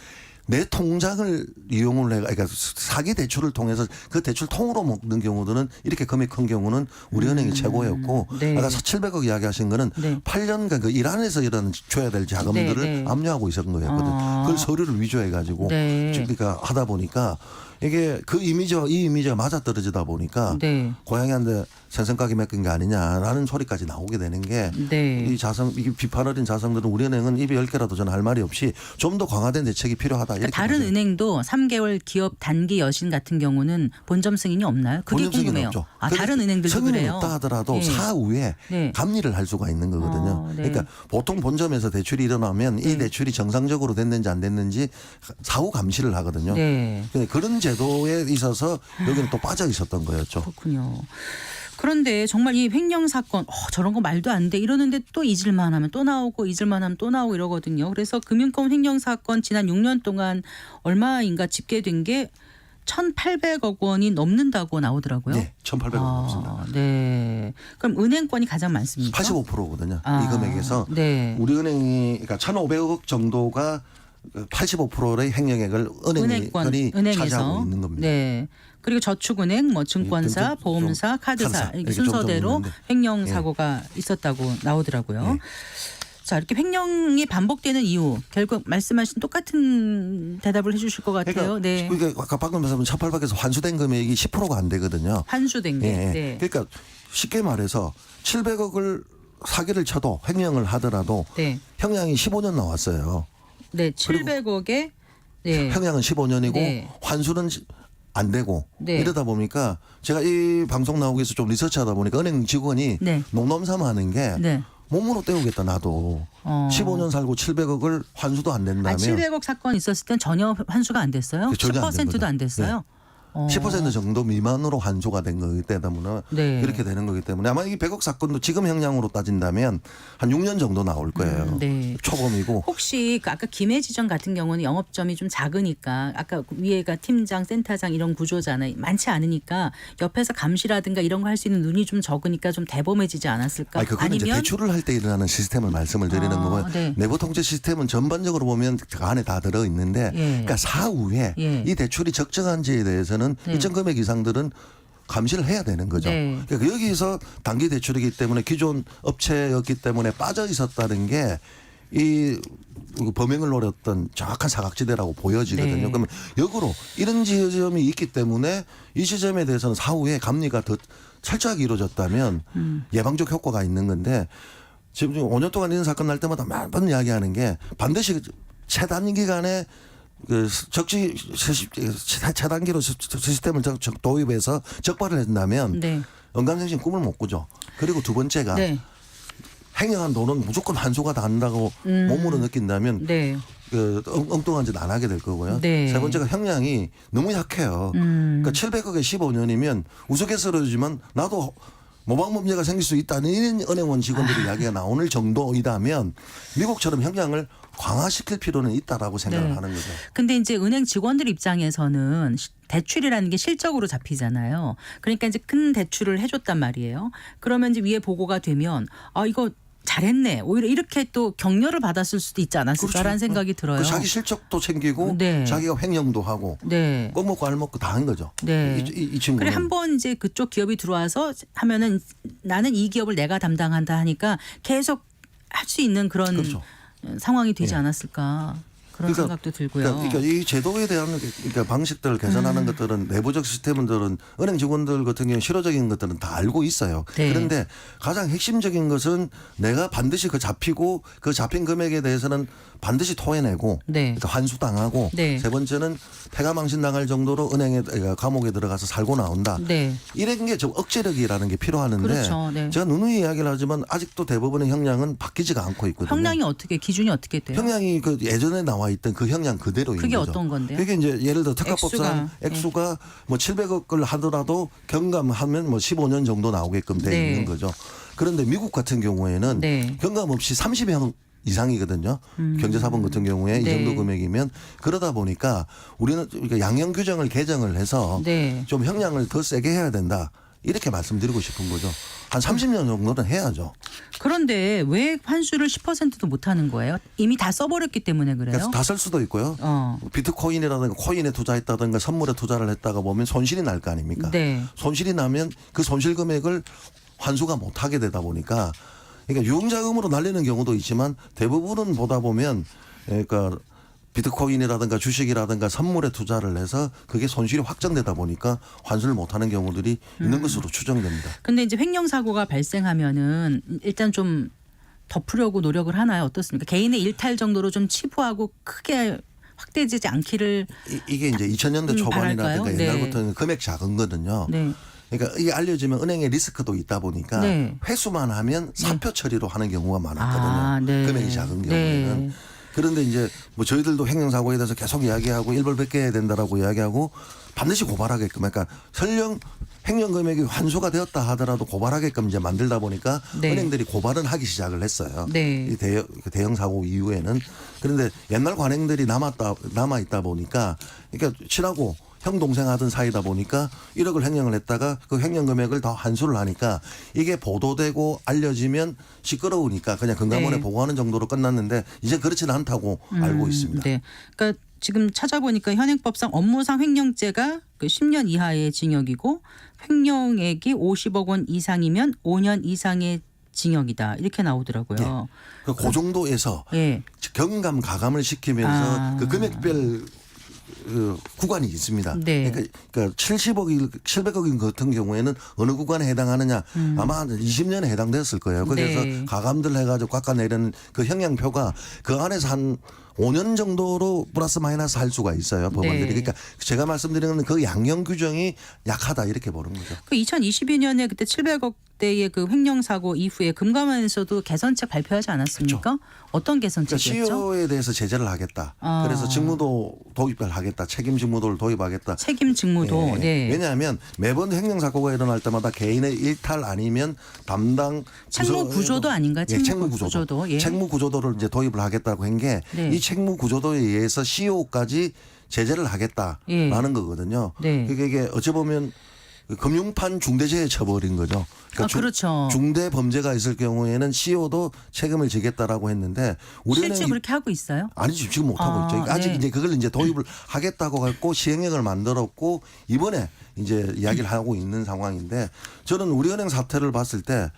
내 통장을 이용을 해 그러니까 사기 대출을 통해서 그 대출 통으로 먹는 경우들은 이렇게 금액 큰 경우는 우리 은행이 최고였고 네. 아까 700억 이야기하신 거는 네. 8년간 그 이란에서 이런 줘야 될 자금들을 네, 네. 압류하고 있었던 거였거든. 그걸 서류를 위조해 가지고 네. 그러니까 하다 보니까 이게 그 이미지와 이 이미지가 맞아떨어지다 보니까 네. 고양이한테 생선가게 맡긴 게 아니냐라는 소리까지 나오게 되는 게 네. 이 이게 비판 어린 자성들은 우리은행은 입에 10개라도 저는 할 말이 없이 좀 더 강화된 대책이 필요하다. 이렇게 그러니까 다른 보죠. 은행도 3개월 기업 단기 여신 같은 경우는 본점 승인이 없나요? 그게 본점 승인은 궁금해요. 없죠. 아, 그래서 다른 은행들도 승인이 그래요? 없다 하더라도 네. 사후에 네. 감리를 할 수가 있는 거거든요. 네. 그러니까 보통 본점에서 대출이 일어나면 이 대출이 정상적으로 됐는지 안 됐는지 사후 감시를 하거든요. 네. 근데 그런 제도에 있어서 여기는 또 빠져 있었던 거였죠. 그렇군요. 그런데 정말 이 횡령 사건 저런 거 말도 안 돼 이러는데 또 잊을만 하면 또 나오고 잊을만 하면 또 나오고 이러거든요. 그래서 금융권 횡령 사건 지난 6년 동안 얼마인가 집계된 게 1,800억 원이 넘는다고 나오더라고요. 네, 1,800억 넘습니다. 네. 그럼 은행권이 가장 많습니까? 85%거든요. 아, 이 금액에서 네. 우리 은행이 그러니까 1,500억 정도가 85%의 횡령액을 은행권이 차지하고 있는 겁니다. 네. 그리고 저축은행, 뭐 증권사, 좀 보험사, 카드사 카드사 이렇게 이렇게 좀 순서대로 있는데. 횡령 예. 사고가 있었다고 나오더라고요. 예. 자, 이렇게 횡령이 반복되는 이유 결국 말씀하신 똑같은 대답을 해주실 것 같아요. 네. 그러니까 아까 방금 말씀하신 1,800에서 환수된 금액이 10%가 안 되거든요. 환수된 게. 예. 네. 그러니까 쉽게 말해서 700억을 사기를 쳐도 횡령을 하더라도 네. 형량이 15년 나왔어요. 네. 700억에 네. 형량은 15년이고 네. 환수는 안 되고 네. 이러다 보니까 제가 이 방송 나오기 위해서 좀 리서치하다 보니까 은행 직원이 네. 농담삼아 하는 게 네. 몸으로 때우겠다 나도. 15년 살고 700억을 환수도 안 된다면 700억 사건 있었을 땐 전혀 환수가 안 됐어요? 전혀 안 된 10%도 거죠. 안 됐어요? 10% 정도 미만으로 환수가 된 거기 때문에 네. 그렇게 되는 거기 때문에 아마 이 100억 사건도 지금 형량으로 따진다면 한 6년 정도 나올 거예요. 네. 초범이고. 혹시 그 아까 김해지점 같은 경우는 영업점이 좀 작으니까 아까 위에가 팀장, 센터장 이런 구조잖아요. 많지 않으니까 옆에서 감시라든가 이런 거 할 수 있는 눈이 좀 적으니까 좀 대범해지지 않았을까? 아니, 그건 이제 대출을 할 때 일어나는 시스템을 말씀을 드리는 거고요. 네. 내부 통제 시스템은 전반적으로 보면 그 안에 다 들어 있는데 예. 그러니까 사후에 예. 이 대출이 적정한지에 대해서는 네. 일정 금액 이상들은 감시를 해야 되는 거죠. 네. 그러니까 여기서 단기 대출이기 때문에 기존 업체였기 때문에 빠져 있었다는 게 이 범행을 노렸던 정확한 사각지대라고 보여지거든요. 네. 그러면 역으로 이런 지점이 있기 때문에 이 지점에 대해서는 사후에 감리가 더 철저하게 이루어졌다면 예방적 효과가 있는 건데 지금 5년 동안 이런 사건 날 때마다 매번 이야기하는 게 반드시 최단 기간에 그 적시 최단기로 시스템을 도입해서 적발을 한다면 네. 언감생심 꿈을 못 꾸죠. 그리고 두 번째가 네. 행여한 돈은 무조건 환수가 다 한다고 몸으로 느낀다면 네. 그 엉뚱한 짓 안 하게 될 거고요. 네. 세 번째가 형량이 너무 약해요. 그러니까 700억에 15년이면 우스갯소리지만 나도 모방범죄가 생길 수 있다는 이런 은행원 직원들의 이야기가 나오는 정도이다면 미국처럼 형량을 강화시킬 필요는 있다라고 생각을 네. 하는 거죠. 근데 이제 은행 직원들 입장에서는 대출이라는 게 실적으로 잡히잖아요. 그러니까 이제 큰 대출을 해줬단 말이에요. 그러면 이제 위에 보고가 되면 아 이거 잘했네. 오히려 이렇게 또 격려를 받았을 수도 있지 않았을까라는 생각이 들어요. 그 자기 실적도 챙기고 네. 자기가 횡령도 하고 네. 꼭 먹고 알 먹고 다 한 거죠. 네. 이 친구는. 그래 한 번 이제 그쪽 기업이 들어와서 하면은 나는 이 기업을 내가 담당한다 하니까 계속 할 수 있는 그런 그렇죠. 상황이 되지 않았을까 그런 생각도 들고요. 그러니까 이 제도에 대한 그러니까 방식들을 개선하는 것들은 내부적 시스템들은 은행 직원들 같은 경우 실효적인 것들은 다 알고 있어요. 네. 그런데 가장 핵심적인 것은 내가 반드시 그 잡히고 그 잡힌 금액에 대해서는 반드시 토해내고 네. 그러니까 환수당하고 네. 세 번째는 폐가망신 당할 정도로 은행에 감옥에 들어가서 살고 나온다. 네. 이런 게 좀 억제력이라는 게 필요하는데 그렇죠. 네. 제가 누누이 이야기를 하지만 아직도 대부분의 형량은 바뀌지가 않고 있거든요. 형량이 어떻게 기준이 어떻게 돼요? 형량이 그 예전에 나와 있던 그 형량 그대로인 그게 거죠. 어떤 건데요? 그게 이제 예를 들어 특가법상 액수가 뭐 700억을 하더라도 경감하면 뭐 15년 정도 나오게끔 돼 네. 있는 거죠. 그런데 미국 같은 경우에는 네. 경감 없이 30형 이상이거든요. 경제사범 같은 경우에 이 네. 정도 금액이면 그러다 보니까 우리는 그러니까 양형 규정을 개정을 해서 네. 좀 형량을 더 세게 해야 된다. 이렇게 말씀드리고 싶은 거죠. 한 30년 정도는 해야죠. 그런데 왜 환수를 10%도 못 하는 거예요? 이미 다 써버렸기 때문에 그래요? 그래서 다 쓸 수도 있고요. 비트코인이라든가 코인에 투자했다든가 선물에 투자를 했다가 보면 손실이 날 거 아닙니까? 네. 손실이 나면 그 손실 금액을 환수가 못 하게 되다 보니까 그러니까 유흥자금으로 날리는 경우도 있지만 대부분은 보다 보면 그러니까 비트코인이라든가 주식이라든가 선물에 투자를 해서 그게 손실이 확정되다 보니까 환수를 못하는 경우들이 있는 것으로 추정됩니다. 근데 이제 횡령 사고가 발생하면은 일단 좀 덮으려고 노력을 하나요? 어떻습니까? 개인의 일탈 정도로 좀 치부하고 크게 확대되지 않기를 이게 이제 2000년대 초반이라든가 바랄까요? 옛날부터는 금액 작은 거든요. 네. 그러니까 이게 알려지면 은행에 리스크도 있다 보니까 네. 회수만 하면 사표 처리로 하는 경우가 많았거든요. 아, 네. 금액이 작은 경우에는. 네. 그런데 이제 뭐 저희들도 횡령사고에 대해서 계속 이야기하고 일벌백계 해야 된다라고 이야기하고 반드시 고발하게끔 그러니까 설령 횡령 금액이 환수가 되었다 하더라도 고발하게끔 이제 만들다 보니까 네. 은행들이 고발은 하기 시작을 했어요. 네. 이 대형 사고 이후에는 그런데 옛날 관행들이 남아 있다 보니까 그러니까 친하고 형 동생 하던 사이다 보니까 1억을 횡령을 했다가 그 횡령 금액을 더 환수를 하니까 이게 보도되고 알려지면 시끄러우니까 그냥 금감원에 네. 보고하는 정도로 끝났는데 이제 그렇지는 않다고 알고 있습니다. 네. 그러니까 지금 찾아보니까 현행법상 업무상 횡령죄가 그 10년 이하의 징역이고 횡령액이 50억 원 이상이면 5년 이상의 징역이다. 이렇게 나오더라고요. 그 정도에서 예. 경감 가감을 시키면서 아. 그 금액별 그 구간이 있습니다. 네. 그러니까 700억인 같은 경우에는 어느 구간에 해당하느냐 아마 한 20년에 해당됐을 거예요. 그래서 네. 가감들 해가지고 깎아내리는 그 형량표가 그 안에서 한 5년 정도로 플러스 마이너스 할 수가 있어요. 법원들이. 네. 그러니까 제가 말씀드리는 그 양형 규정이 약하다 이렇게 보는 거죠. 그 2022년에 그때 700억 때의 그 횡령 사고 이후에 금감원에서도 개선책 발표하지 않았습니까? 어떤 그러니까 개선책이었죠? CEO에 대해서 제재를 하겠다. 아. 그래서 직무도 도입을 하겠다. 책임 직무도를 도입하겠다. 책임 직무도. 예. 네. 왜냐하면 매번 횡령 사고가 일어날 때마다 개인의 일탈 아니면 담당 책무 구조도 아닌가? 예, 책무 구조도. 예. 책무 구조도를 이제 도입을 하겠다고 한 게 이 네. 책무 구조도에 의해서 CEO까지 제재를 하겠다라는 예. 거거든요. 네. 이게 어찌 보면 금융판 중대재해 처벌인 거죠. 그러니까 그렇죠. 중대 범죄가 있을 경우에는 CEO도 책임을 지겠다라고 했는데 우리는 실제 그렇게 하고 있어요? 아니죠. 지금 못 하고 있죠. 아직 네. 이제 그걸 이제 도입을 하겠다고 했고 시행령을 만들었고 이번에 이제 이야기를 하고 있는 상황인데 저는 우리은행 사태를 봤을 때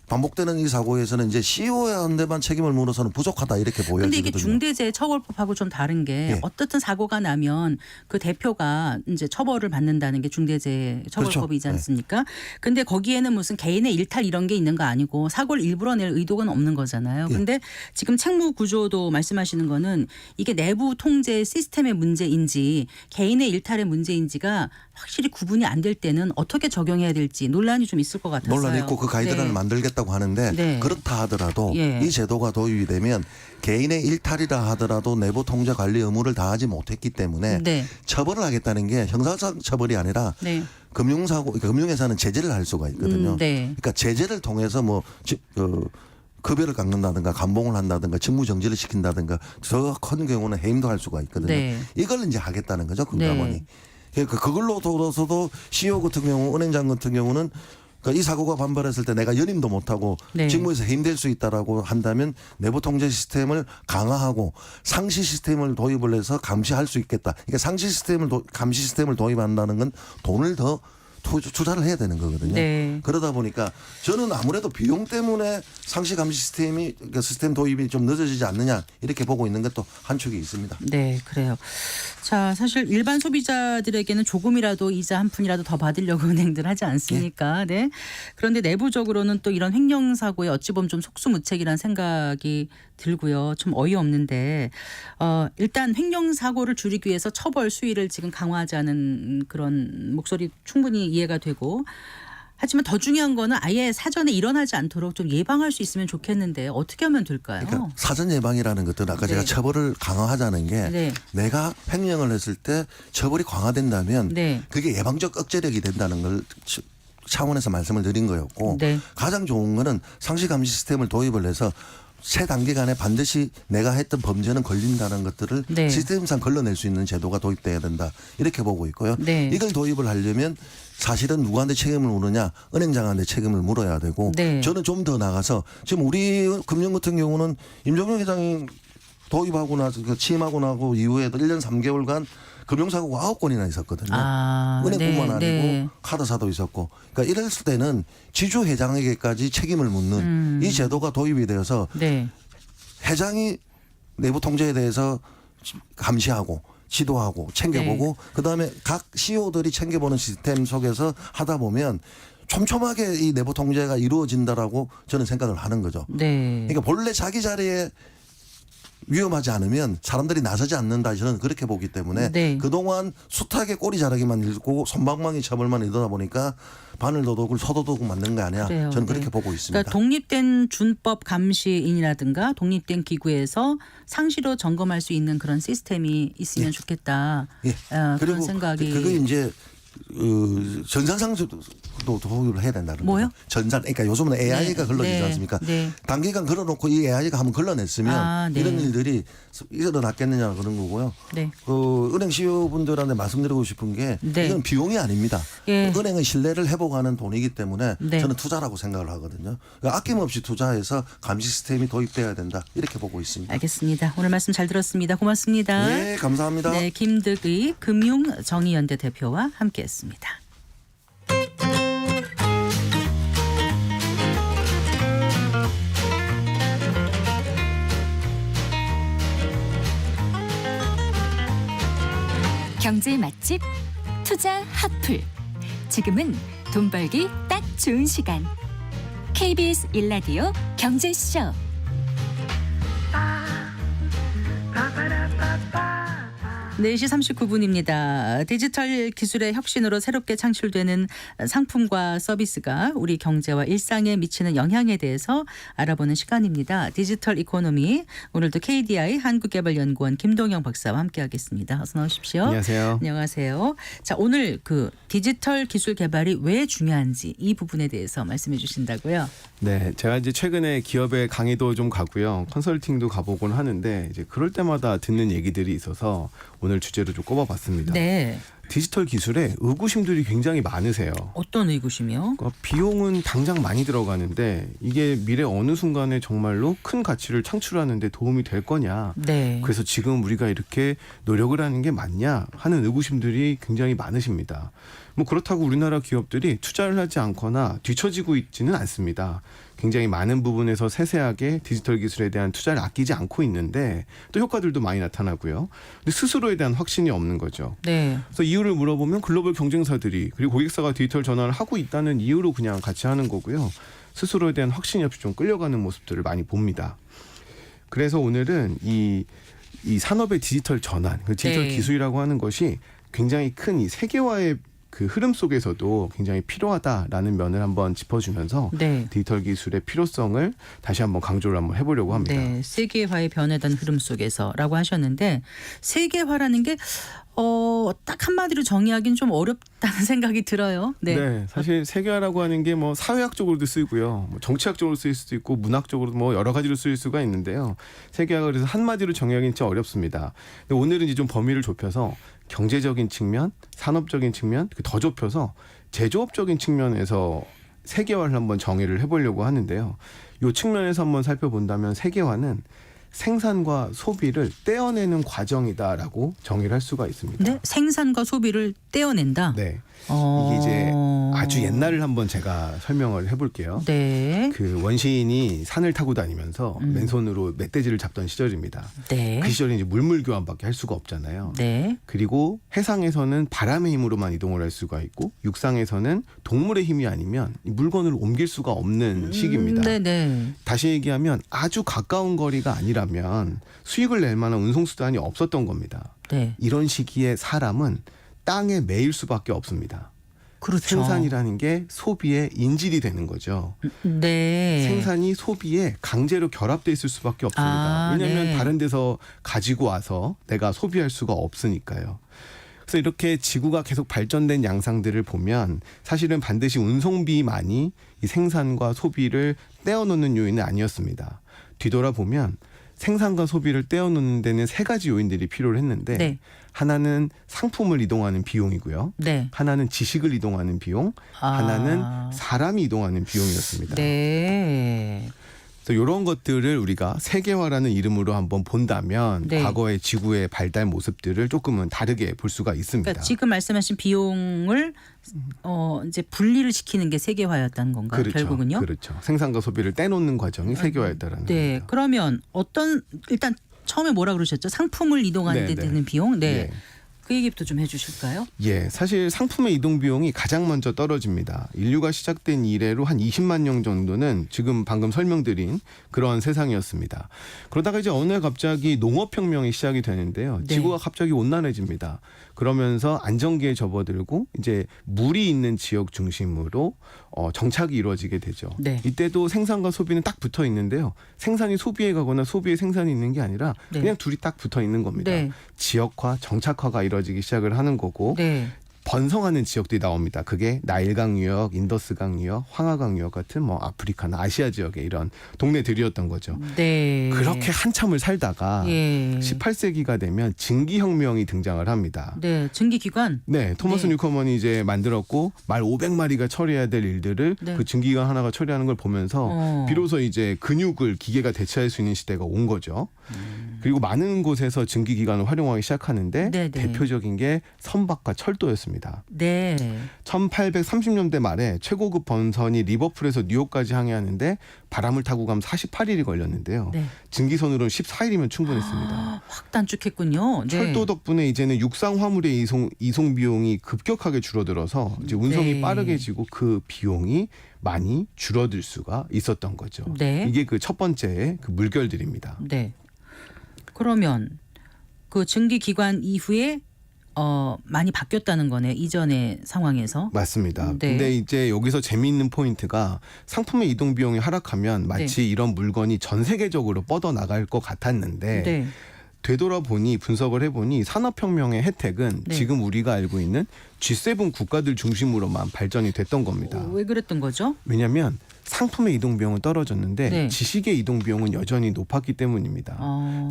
반복되는 이 사고에서는 이제 CEO한테만 책임을 물어서는 부족하다 이렇게 보여지거든요. 근데 이게 중대재해처벌법하고 좀 다른 게 예. 어떻든 사고가 나면 그 대표가 이제 처벌을 받는다는 게 중대재해처벌법이지 그렇죠. 않습니까? 근데 거기에는 무슨 개인의 일탈 이런 게 있는 거 아니고 사고를 일부러 낼 의도가 없는 거잖아요. 예. 근데 지금 책무 구조도 말씀하시는 거는 이게 내부 통제 시스템의 문제인지 개인의 일탈의 문제인지가 확실히 구분이 안 될 때는 어떻게 적용해야 될지 논란이 좀 있을 것 같아서요. 논란이 있고 그 가이드라인을 네. 만들겠다고 하는데 네. 그렇다 하더라도 예. 이 제도가 도입이 되면 개인의 일탈이라 하더라도 내부 통제 관리 의무를 다하지 못했기 때문에 네. 처벌을 하겠다는 게 형사상 처벌이 아니라 네. 금융사고 그러니까 금융회사는 제재를 할 수가 있거든요. 네. 그러니까 제재를 통해서 뭐 급여를 깎는다든가 감봉을 한다든가 직무 정지를 시킨다든가 더 큰 경우는 해임도 할 수가 있거든요. 네. 이걸 이제 하겠다는 거죠 금감원이. 네. 그러니까 그걸로 돌아서도 CEO 같은 경우 은행장 같은 경우는 그러니까 이 사고가 반발했을 때 내가 연임도 못하고 네. 직무에서 해임될 수 있다라고 한다면 내부 통제 시스템을 강화하고 상시 시스템을 도입을 해서 감시할 수 있겠다. 그러니까 상시 시스템을 감시 시스템을 도입한다는 건 돈을 더 투자를 해야 되는 거거든요. 네. 그러다 보니까 저는 아무래도 비용 때문에 상시 감시 시스템이 그러니까 시스템 도입이 좀 늦어지지 않느냐 이렇게 보고 있는 것도 한 축이 있습니다. 네, 그래요. 자, 사실 일반 소비자들에게는 조금이라도 이자 한 푼이라도 더 받으려고 은행들 하지 않습니까? 네. 그런데 내부적으로는 또 이런 횡령 사고에 어찌 보면 좀 속수무책이라는 생각이 들고요. 좀 어이없는데 일단 횡령 사고를 줄이기 위해서 처벌 수위를 지금 강화하자는 그런 목소리 충분히 이해가 되고 하지만 더 중요한 거는 아예 사전에 일어나지 않도록 좀 예방할 수 있으면 좋겠는데 어떻게 하면 될까요? 그러니까 사전 예방이라는 것들은 아까 네. 제가 처벌을 강화하자는 게 네. 내가 횡령을 했을 때 처벌이 강화된다면 네. 그게 예방적 억제력이 된다는 걸 차원에서 말씀을 드린 거였고 네. 가장 좋은 거는 상시 감시 시스템을 도입을 해서 세 단계간에 반드시 내가 했던 범죄는 걸린다는 것들을 네. 시스템상 걸러낼 수 있는 제도가 도입돼야 된다 이렇게 보고 있고요. 네. 이걸 도입을 하려면 사실은 누구한테 책임을 물으냐 은행장한테 책임을 물어야 되고 네. 저는 좀 더 나가서 지금 우리 금융 같은 경우는 임종용 회장이 도입하고 나서 취임하고 나고 이후에도 1년 3개월간 금융사고가 9건이나 있었거든요. 은행뿐만 네, 아니고 네. 카드사도 있었고. 그러니까 이랬을 때는 지주 회장에게까지 책임을 묻는 이 제도가 도입이 되어서 네. 회장이 내부 통제에 대해서 감시하고 지도하고 챙겨보고 그다음에 각 CEO들이 챙겨보는 시스템 속에서 하다 보면 촘촘하게 이 내부 통제가 이루어진다라고 저는 생각을 하는 거죠. 네. 그러니까 본래 자기 자리에 위험하지 않으면 사람들이 나서지 않는다 저는 그렇게 보기 때문에 네. 그동안 숱하게 꼬리 자르기만 일고 손방망이 처벌만 이러다 보니까 바늘 도둑을 소도둑 만든 거 아니야. 그래요. 저는 그렇게 네. 보고 있습니다. 그러니까 독립된 준법 감시인이라든가 독립된 기구에서 상시로 점검할 수 있는 그런 시스템이 있으면 예. 좋겠다. 예. 그런 그리고 생각이. 그게 이제 전산상도 도입을 해야 된다는 뭐요? 거죠. 전산. 그러니까 요즘은 AI가 네. 걸러지지 네. 않습니까? 네. 단기간 걸어놓고 이 AI가 한번 걸러냈으면 네. 이런 일들이 일어났겠느냐 그런 거고요. 네. 은행 CEO분들한테 말씀드리고 싶은 게 네. 이건 비용이 아닙니다. 예. 은행은 신뢰를 회복하는 돈이기 때문에 네. 저는 투자라고 생각을 하거든요. 그러니까 아낌없이 투자해서 감시 시스템이 도입돼야 된다 이렇게 보고 있습니다. 알겠습니다. 오늘 말씀 잘 들었습니다. 고맙습니다. 네, 감사합니다. 네, 김득의 금융정의연대 대표와 함께했습니다. 경제 맛집 투자 핫플. 지금은 돈 벌기 딱 좋은 시간. KBS 1라디오 경제쇼. 4시 39분입니다. 디지털 기술의 혁신으로 새롭게 창출되는 상품과 서비스가 우리 경제와 일상에 미치는 영향에 대해서 알아보는 시간입니다. 디지털 이코노미, 오늘도 KDI 한국개발연구원 김동영 박사와 함께하겠습니다. 어서 나오십시오. 안녕하세요. 안녕하세요. 자, 오늘 그 디지털 기술 개발이 왜 중요한지 이 부분에 대해서 말씀해 주신다고요? 네, 제가 이제 최근에 기업에 강의도 좀 가고요, 컨설팅도 가보곤 하는데 이제 그럴 때마다 듣는 얘기들이 있어서 오늘 주제로 좀 꼽아봤습니다. 네. 디지털 기술에 의구심들이 굉장히 많으세요. 어떤 의구심이요? 그러니까 비용은 당장 많이 들어가는데 이게 미래 어느 순간에 정말로 큰 가치를 창출하는데 도움이 될 거냐. 네. 그래서 지금 우리가 이렇게 노력을 하는 게 맞냐 하는 의구심들이 굉장히 많으십니다. 뭐 그렇다고 우리나라 기업들이 투자를 하지 않거나 뒤처지고 있지는 않습니다. 굉장히 많은 부분에서 세세하게 디지털 기술에 대한 투자를 아끼지 않고 있는데 또 효과들도 많이 나타나고요. 근데 스스로에 대한 확신이 없는 거죠. 네. 그래서 이유를 물어보면 글로벌 경쟁사들이 그리고 고객사가 디지털 전환을 하고 있다는 이유로 그냥 같이 하는 거고요. 스스로에 대한 확신이 없이 좀 끌려가는 모습들을 많이 봅니다. 그래서 오늘은 이 산업의 디지털 전환, 그 디지털 네. 기술이라고 하는 것이 굉장히 큰 이 세계화의 그 흐름 속에서도 굉장히 필요하다라는 면을 한번 짚어주면서 네. 디지털 기술의 필요성을 다시 한번 강조를 한번 해보려고 합니다. 네, 세계화의 변화된 흐름 속에서라고 하셨는데 세계화라는 게 딱 한마디로 정의하기는 좀 어렵다는 생각이 들어요. 네. 네, 사실 세계화라고 하는 게 뭐 사회학적으로도 쓰이고요, 뭐 정치학적으로 쓰일 수도 있고 문학적으로 뭐 여러 가지로 쓰일 수가 있는데요. 세계화가 그래서 한마디로 정의하기는 진짜 어렵습니다. 근데 오늘은 이제 좀 범위를 좁혀서 경제적인 측면, 산업적인 측면, 더 좁혀서 제조업적인 측면에서 세계화를 한번 정의를 해보려고 하는데요. 이 측면에서 한번 살펴본다면 세계화는 생산과 소비를 떼어내는 과정이다라고 정의를 할 수가 있습니다. 네, 생산과 소비를 떼어낸다. 네. 이게 이제 아주 옛날을 한번 제가 설명을 해볼게요. 네. 그 원시인이 산을 타고 다니면서 맨손으로 멧돼지를 잡던 시절입니다. 네. 그 시절에 이제 물물 교환밖에 할 수가 없잖아요. 네. 그리고 해상에서는 바람의 힘으로만 이동을 할 수가 있고 육상에서는 동물의 힘이 아니면 이 물건을 옮길 수가 없는 시기입니다. 네네. 다시 얘기하면 아주 가까운 거리가 아니라면 수익을 낼 만한 운송수단이 없었던 겁니다. 네. 이런 시기에 사람은 땅에 매일 수밖에 없습니다. 그렇죠. 생산이라는 게 소비의 인질이 되는 거죠. 네. 생산이 소비에 강제로 결합돼 있을 수밖에 없습니다. 왜냐하면 네. 다른 데서 가지고 와서 내가 소비할 수가 없으니까요. 그래서 이렇게 지구가 계속 발전된 양상들을 보면 사실은 반드시 운송비만이 이 생산과 소비를 떼어놓는 요인은 아니었습니다. 뒤돌아보면 생산과 소비를 떼어놓는 데는 세 가지 요인들이 필요를 했는데 네. 하나는 상품을 이동하는 비용이고요. 네. 하나는 지식을 이동하는 비용, 하나는 사람이 이동하는 비용이었습니다. 네. 그래서 이런 것들을 우리가 세계화라는 이름으로 한번 본다면 네. 과거의 지구의 발달 모습들을 조금은 다르게 볼 수가 있습니다. 그러니까 지금 말씀하신 비용을 이제 분리를 시키는 게 세계화였다는 건가요? 그렇죠. 결국은요? 그렇죠. 생산과 소비를 떼놓는 과정이 세계화였다라는 네. 겁니다. 그러면 일단 처음에 뭐라 그러셨죠? 상품을 이동하는 데 네, 네. 드는 비용? 네. 네. 그 얘기부터 좀 해주실까요? 예, 사실 상품의 이동 비용이 가장 먼저 떨어집니다. 인류가 시작된 이래로 한 20만 년 정도는 지금 방금 설명드린 그런 세상이었습니다. 그러다가 이제 어느 날 갑자기 농업혁명이 시작이 되는데요. 네. 지구가 갑자기 온난해집니다. 그러면서 안정기에 접어들고 이제 물이 있는 지역 중심으로 정착이 이루어지게 되죠. 네. 이때도 생산과 소비는 딱 붙어 있는데요. 생산이 소비에 가거나 소비에 생산이 있는 게 아니라 네. 그냥 둘이 딱 붙어 있는 겁니다. 네. 지역화, 정착화가 이루어지기 시작을 하는 거고 네. 번성하는 지역들이 나옵니다. 그게 나일강 유역, 인더스강 유역, 황하강 유역 같은 뭐 아프리카나 아시아 지역의 이런 동네들이었던 거죠. 네. 그렇게 한참을 살다가 예. 18세기가 되면 증기혁명이 등장을 합니다. 네. 증기기관. 네, 토머스 네. 뉴커먼이 이제 만들었고 말 500마리가 처리해야 될 일들을 네. 그 증기기관 하나가 처리하는 걸 보면서 비로소 이제 근육을 기계가 대체할 수 있는 시대가 온 거죠. 그리고 많은 곳에서 증기기관을 활용하기 시작하는데 네네. 대표적인 게 선박과 철도였습니다. 네. 1830년대 말에 최고급 번선이 리버풀에서 뉴욕까지 항해하는데 바람을 타고 가면 48일이 걸렸는데요. 네. 증기선으로는 14일이면 충분했습니다. 확 단축했군요. 네. 철도 덕분에 이제는 육상 화물의 이송 비용이 급격하게 줄어들어서 이제 운송이 네. 빠르게지고 그 비용이 많이 줄어들 수가 있었던 거죠. 네. 이게 그 첫 번째 그 물결들입니다. 네. 그러면 그 증기 기관 이후에 많이 바뀌었다는 거네. 이전의 상황에서. 맞습니다. 네. 근데 이제 여기서 재미있는 포인트가 상품의 이동 비용이 하락하면 마치 이런 물건이 전 세계적으로 뻗어 나갈 것 같았는데 네. 되돌아보니 분석을 해보니 산업혁명의 혜택은 네. 지금 우리가 알고 있는 G7 국가들 중심으로만 발전이 됐던 겁니다. 왜 그랬던 거죠? 왜냐하면 상품의 이동 비용은 떨어졌는데 네. 지식의 이동 비용은 여전히 높았기 때문입니다.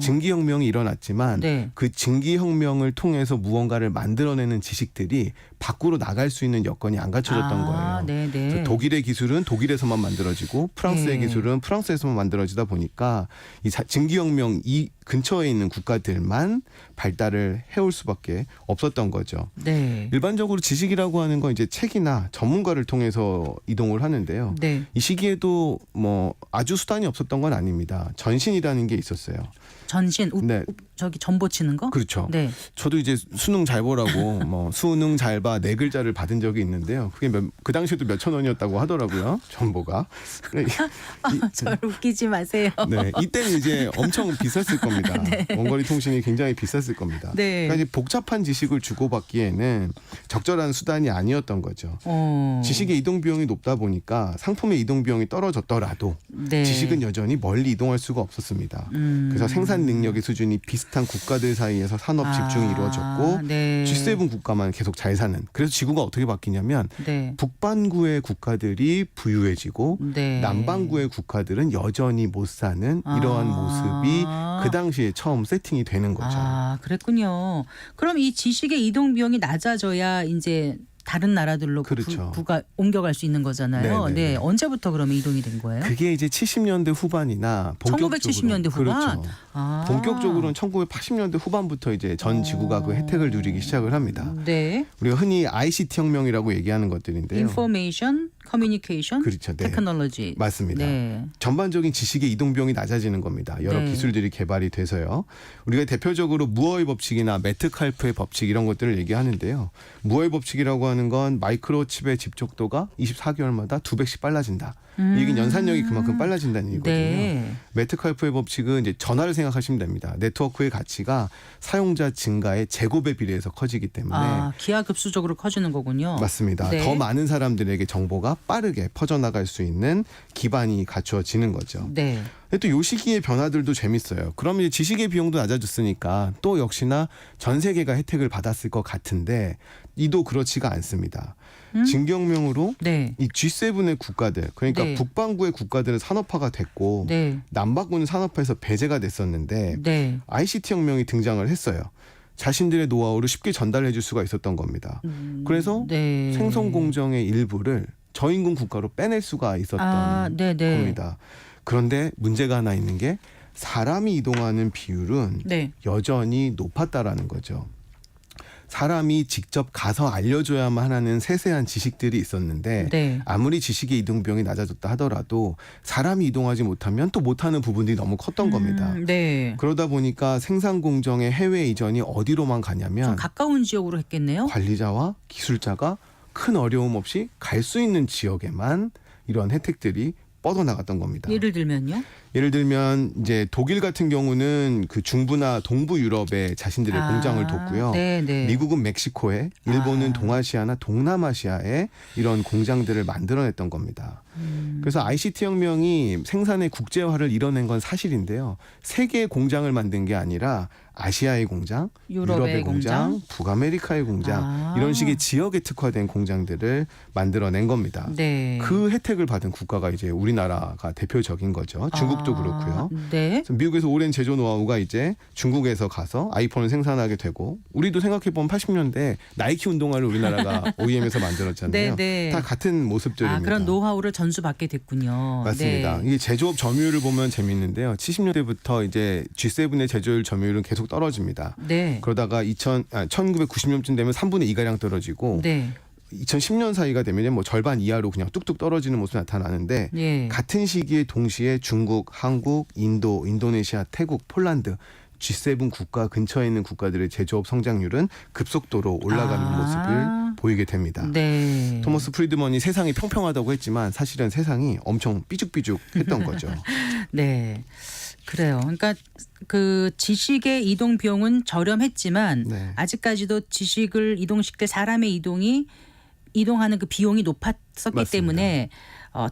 증기혁명이 일어났지만 네. 그 증기혁명을 통해서 무언가를 만들어내는 지식들이 밖으로 나갈 수 있는 여건이 안 갖춰졌던 거예요. 네네. 그래서 독일의 기술은 독일에서만 만들어지고 프랑스의 네. 기술은 프랑스에서만 만들어지다 보니까 이 증기혁명 이 근처에 있는 국가들만 발달을 해올 수밖에 없었던 거죠. 네. 일반적으로 지식이라고 하는 건 이제 책이나 전문가를 통해서 이동을 하는데요. 네. 이 시기에도 뭐 아주 수단이 없었던 건 아닙니다. 전신이라는 게 있었어요. 전신 네. 저기 전보 치는 거? 그렇죠. 네. 저도 이제 수능 잘 보라고 뭐 수능 잘 봐 네 글자를 받은 적이 있는데요. 그게 그 당시에도 몇천 원이었다고 하더라고요. 전보가. 저를 웃기지 마세요. 네, 이때는 이제 엄청 비쌌을 겁니다. 원거리 통신이 굉장히 비쌌을 겁니다. 네. 그러니까 이제 복잡한 지식을 주고받기에는 적절한 수단이 아니었던 거죠. 지식의 이동 비용이 높다 보니까 상품의 이동 비용이 떨어졌더라도 네. 지식은 여전히 멀리 이동할 수가 없었습니다. 그래서 생산 능력의 수준이 비슷한 국가들 사이에서 산업 집중이 이루어졌고 네. G7 국가만 계속 잘 사는. 그래서 지구가 어떻게 바뀌냐면 네. 북반구의 국가들이 부유해지고 네. 남반구의 국가들은 여전히 못 사는 이러한 모습이 그 당시에 처음 세팅이 되는 거죠. 그랬군요. 그럼 이 지식의 이동 비용이 낮아져야 이제 다른 나라들로 그렇죠. 부가 옮겨갈 수 있는 거잖아요. 네네네. 네. 언제부터 그러면 이동이 된 거예요? 그게 이제 70년대 후반이나 본격적으로 1970년대 후반? 그렇죠. 본격적으로는 1980년대 후반부터 이제 전 지구가 그 혜택을 누리기 시작을 합니다. 네. 우리가 흔히 ICT 혁명이라고 얘기하는 것들인데요. Information, Communication, 그렇죠. 네. Technology. 맞습니다. 네. 전반적인 지식의 이동 비용이 낮아지는 겁니다. 여러 네. 기술들이 개발이 돼서요. 우리가 대표적으로 무어의 법칙이나 메트칼프의 법칙 이런 것들을 얘기하는데요. 무어의 법칙이라고 하는 건 마이크로칩의 집적도가 24개월마다 2배씩 빨라진다. 이게 연산력이 그만큼 빨라진다는 얘기거든요. 네. 메트칼프의 법칙은 이제 전화를 생각하시면 됩니다. 네트워크의 가치가 사용자 증가의 제곱에 비례해서 커지기 때문에 기하급수적으로 커지는 거군요. 맞습니다. 네. 더 많은 사람들에게 정보가 빠르게 퍼져나갈 수 있는 기반이 갖추어지는 거죠. 네. 또 요 시기의 변화들도 재밌어요. 그러면 이제 지식의 비용도 낮아졌으니까 또 역시나 전 세계가 혜택을 받았을 것 같은데 이도 그렇지가 않습니다. 증기혁명으로 네. 이 G7의 국가들 그러니까 네. 북반구의 국가들은 산업화가 됐고 네. 남반구는 산업화에서 배제가 됐었는데 네. ICT 혁명이 등장을 했어요. 자신들의 노하우를 쉽게 전달해 줄 수가 있었던 겁니다. 그래서 네. 생성 공정의 일부를 저임금 국가로 빼낼 수가 있었던 네네. 겁니다. 그런데 문제가 하나 있는 게 사람이 이동하는 비율은 네. 여전히 높았다라는 거죠. 사람이 직접 가서 알려줘야만 하는 세세한 지식들이 있었는데 네. 아무리 지식의 이동 비용이 낮아졌다 하더라도 사람이 이동하지 못하면 또 못하는 부분들이 너무 컸던 겁니다. 네. 그러다 보니까 생산 공정의 해외 이전이 어디로만 가냐면 좀 가까운 지역으로 했겠네요. 관리자와 기술자가 큰 어려움 없이 갈 수 있는 지역에만 이런 혜택들이 뻗어나갔던 겁니다. 예를 들면요. 예를 들면 이제 독일 같은 경우는 그 중부나 동부 유럽에 자신들의 공장을 뒀고요. 네네. 미국은 멕시코에, 일본은 동아시아나 동남아시아에 이런 공장들을 만들어냈던 겁니다. 그래서 ICT 혁명이 생산의 국제화를 이뤄낸 건 사실인데요. 세계의 공장을 만든 게 아니라 아시아의 공장, 유럽의 공장, 북아메리카의 공장 이런 식의 지역에 특화된 공장들을 만들어낸 겁니다. 네. 그 혜택을 받은 국가가 이제 우리나라가 대표적인 거죠. 중국도 그렇고요. 네. 그래서 미국에서 오랜 제조 노하우가 이제 중국에서 가서 아이폰을 생산하게 되고 우리도 생각해보면 80년대 나이키 운동화를 우리나라가 OEM에서 만들었잖아요. 네. 다 같은 모습들입니다. 그런 노하우를 전수받게 됐군요. 맞습니다. 네. 이게 제조업 점유율을 보면 재밌는데요. 70년대부터 이제 G7의 제조율 점유율은 계속 떨어집니다. 네. 그러다가 1990년쯤 되면 3분의 2가량 떨어지고 네. 2010년 사이가 되면 뭐 절반 이하로 그냥 뚝뚝 떨어지는 모습이 나타나는데 예. 같은 시기에 동시에 중국, 한국, 인도, 인도네시아, 태국, 폴란드 G7 국가 근처에 있는 국가들의 제조업 성장률은 급속도로 올라가는 모습을 보이게 됩니다. 네. 토머스 프리드먼이 세상이 평평하다고 했지만 사실은 세상이 엄청 삐죽삐죽했던 거죠. 네. 그래요. 그러니까 그 지식의 이동 비용은 저렴했지만 네. 아직까지도 지식을 이동시킬 사람의 이동하는 그 비용이 높았었기 맞습니다. 때문에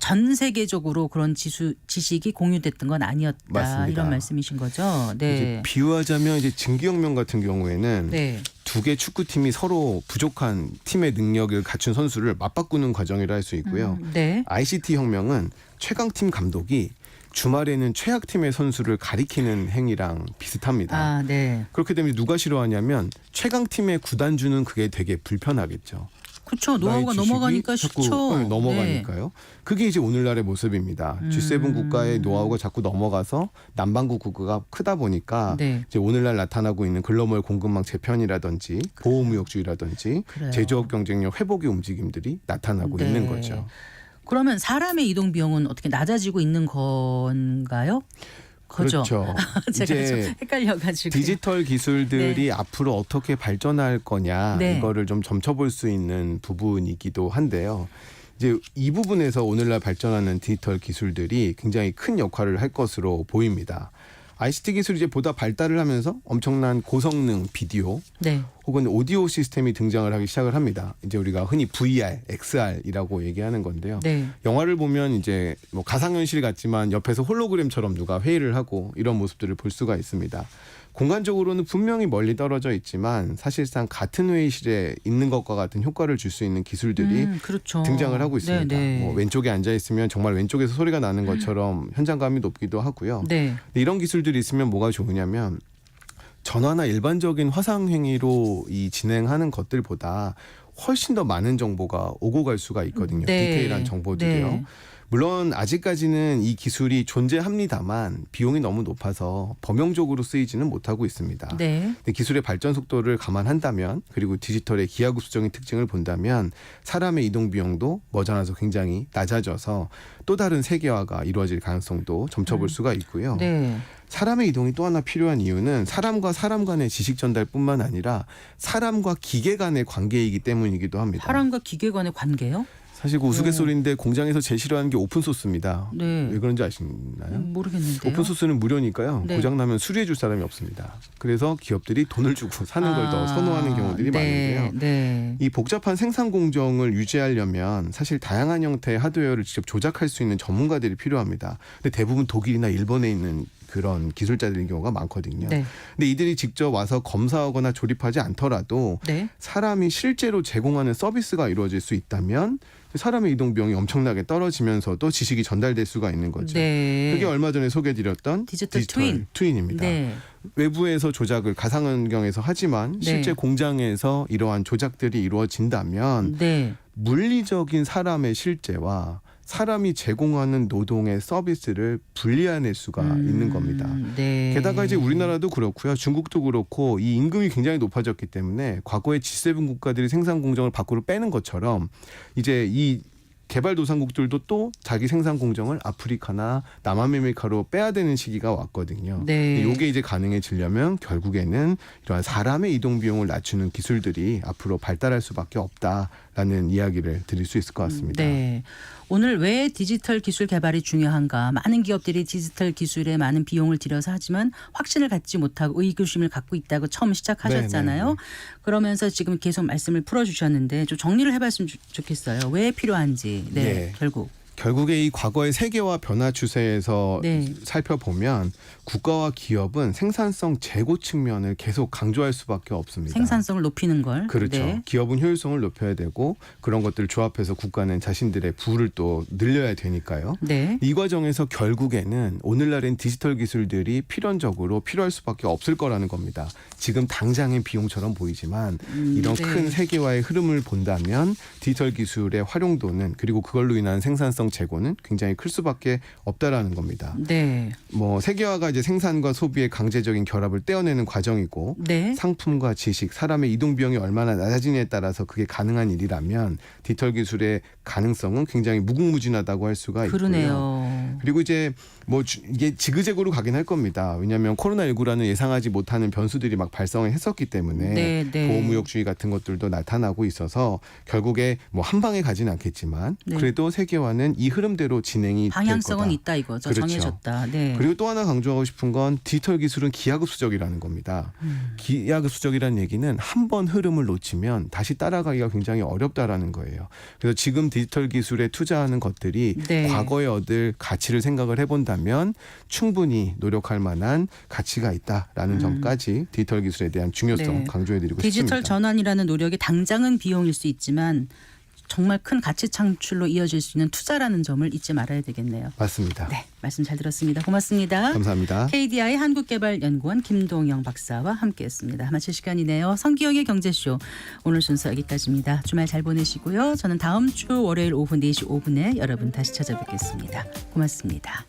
전 세계적으로 그런 지식이 공유됐던 건 아니었다. 맞습니다. 이런 말씀이신 거죠. 네. 이제 비유하자면 이제 증기혁명 같은 경우에는 네. 두 개 축구팀이 서로 부족한 팀의 능력을 갖춘 선수를 맞바꾸는 과정이라 할 수 있고요. 네. ICT 혁명은 최강팀 감독이 주말에는 최악팀의 선수를 가리키는 행위랑 비슷합니다. 아, 네. 그렇게 되면 누가 싫어하냐면 최강팀의 구단주는 그게 되게 불편하겠죠. 그렇죠. 노하우가 나의 지식이 넘어가니까 자꾸, 싫죠. 네, 넘어가니까요. 그게 이제 오늘날의 모습입니다. G7 국가의 노하우가 자꾸 넘어가서 남반구 국가가 크다 보니까 네. 이제 오늘날 나타나고 있는 글로벌 공급망 재편이라든지 보호무역주의라든지 그래요. 제조업 경쟁력 회복의 움직임들이 나타나고 네. 있는 거죠. 그러면 사람의 이동 비용은 어떻게 낮아지고 있는 건가요? 그죠? 그렇죠. 제가 좀 이제 헷갈려가지고. 디지털 기술들이 앞으로 어떻게 발전할 거냐 네. 이거를 좀 점쳐볼 수 있는 부분이기도 한데요. 이제 이 부분에서 오늘날 발전하는 디지털 기술들이 굉장히 큰 역할을 할 것으로 보입니다. ICT 기술이 이제 보다 발달을 하면서 엄청난 고성능 비디오 네. 혹은 오디오 시스템이 등장을 하기 시작을 합니다. 이제 우리가 흔히 VR, XR이라고 얘기하는 건데요. 네. 영화를 보면 이제 뭐 가상현실 같지만 옆에서 홀로그램처럼 누가 회의를 하고 이런 모습들을 볼 수가 있습니다. 공간적으로는 분명히 멀리 떨어져 있지만 사실상 같은 회의실에 있는 것과 같은 효과를 줄 수 있는 기술들이 그렇죠. 등장을 하고 있습니다. 네, 네. 뭐 왼쪽에 앉아 있으면 정말 왼쪽에서 소리가 나는 것처럼 현장감이 높기도 하고요. 네. 근데 이런 기술들이 있으면 뭐가 좋으냐면 전화나 일반적인 화상 행위로 이 진행하는 것들보다 훨씬 더 많은 정보가 오고 갈 수가 있거든요. 네. 디테일한 정보들이요. 네. 물론 아직까지는 이 기술이 존재합니다만 비용이 너무 높아서 범용적으로 쓰이지는 못하고 있습니다. 네. 근데 기술의 발전 속도를 감안한다면 그리고 디지털의 기하급수적인 특징을 본다면 사람의 이동 비용도 머지않아서 굉장히 낮아져서 또 다른 세계화가 이루어질 가능성도 점쳐볼 수가 있고요. 네. 사람의 이동이 또 하나 필요한 이유는 사람과 사람 간의 지식 전달뿐만 아니라 사람과 기계 간의 관계이기 때문이기도 합니다. 사람과 기계 간의 관계요? 사실 그 우스갯소리인데 공장에서 제일 싫어하는 게 오픈소스입니다. 네. 왜 그런지 아시나요? 모르겠는데요. 오픈소스는 무료니까요. 네. 고장나면 수리해 줄 사람이 없습니다. 그래서 기업들이 돈을 주고 사는 걸 더 선호하는 경우들이 네. 많은데요. 네. 이 복잡한 생산 공정을 유지하려면 사실 다양한 형태의 하드웨어를 직접 조작할 수 있는 전문가들이 필요합니다. 근데 대부분 독일이나 일본에 있는 그런 기술자들인 경우가 많거든요. 네. 근데 이들이 직접 와서 검사하거나 조립하지 않더라도 네. 사람이 실제로 제공하는 서비스가 이루어질 수 있다면 사람의 이동 비용이 엄청나게 떨어지면서도 지식이 전달될 수가 있는 거죠. 네. 그게 얼마 전에 소개드렸던 디지털 트윈입니다. 네. 외부에서 조작을 가상환경에서 하지만 네. 실제 공장에서 이러한 조작들이 이루어진다면 네. 물리적인 사람의 실제와 사람이 제공하는 노동의 서비스를 분리해낼 수가 있는 겁니다. 네. 게다가 이제 우리나라도 그렇고요. 중국도 그렇고 이 임금이 굉장히 높아졌기 때문에 과거에 G7 국가들이 생산 공정을 밖으로 빼는 것처럼 이제 이 개발도상국들도 또 자기 생산 공정을 아프리카나 남아메리카로 빼야 되는 시기가 왔거든요. 네. 이게 이제 가능해지려면 결국에는 이러한 사람의 이동 비용을 낮추는 기술들이 앞으로 발달할 수밖에 없다라는 이야기를 드릴 수 있을 것 같습니다. 네. 오늘 왜 디지털 기술 개발이 중요한가? 많은 기업들이 디지털 기술에 많은 비용을 들여서 하지만 확신을 갖지 못하고 의구심을 갖고 있다고 처음 시작하셨잖아요. 네네. 그러면서 지금 계속 말씀을 풀어주셨는데 좀 정리를 해봤으면 좋겠어요. 왜 필요한지. 네. 예. 결국에 이 과거의 세계화 변화 추세에서 네. 살펴보면 국가와 기업은 생산성 제고 측면을 계속 강조할 수밖에 없습니다. 생산성을 높이는 걸. 그렇죠. 네. 기업은 효율성을 높여야 되고 그런 것들을 조합해서 국가는 자신들의 부를 또 늘려야 되니까요. 네. 이 과정에서 결국에는 오늘날엔 디지털 기술들이 필연적으로 필요할 수밖에 없을 거라는 겁니다. 지금 당장의 비용처럼 보이지만 이런 네. 큰 세계화의 흐름을 본다면 디지털 기술의 활용도는 그리고 그걸로 인한 생산성 재고는 굉장히 클 수밖에 없다라는 겁니다. 네. 뭐 세계화가 이제 생산과 소비의 강제적인 결합을 떼어내는 과정이고 네. 상품과 지식, 사람의 이동 비용이 얼마나 낮아지냐에 따라서 그게 가능한 일이라면 디지털 기술의 가능성은 굉장히 무궁무진하다고 할 수가 있고요. 그러네요. 그리고 이제 뭐 이게 지그재그로 가긴 할 겁니다. 왜냐하면 코로나19라는 예상하지 못하는 변수들이 막 발생했었기 때문에 네, 네. 보호무역주의 같은 것들도 나타나고 있어서 결국에 뭐 한 방에 가지는 않겠지만 네. 그래도 세계화는 이 흐름대로 진행이 될 방향성은 거다. 있다 이거죠. 그렇죠. 정해졌다. 네. 그리고 또 하나 강조하고 싶은 건 디지털 기술은 기하급수적이라는 겁니다. 기하급수적이라는 얘기는 한 번 흐름을 놓치면 다시 따라가기가 굉장히 어렵다라는 거예요. 그래서 지금 디지털 기술에 투자하는 것들이 네. 과거에 얻을 가치를 생각을 해본다면 충분히 노력할 만한 가치가 있다라는 점까지 디지털 기술에 대한 중요성 네. 강조해드리고 디지털 싶습니다. 전환이라는 노력이 당장은 비용일 수 있지만 정말 큰 가치 창출로 이어질 수 있는 투자라는 점을 잊지 말아야 되겠네요. 맞습니다. 네, 말씀 잘 들었습니다. 고맙습니다. 감사합니다. KDI 한국개발연구원 김동영 박사와 함께했습니다. 마칠 시간이네요. 성기영의 경제쇼 오늘 순서 여기까지입니다. 주말 잘 보내시고요. 저는 다음 주 월요일 오후 4시 5분에 여러분 다시 찾아뵙겠습니다. 고맙습니다.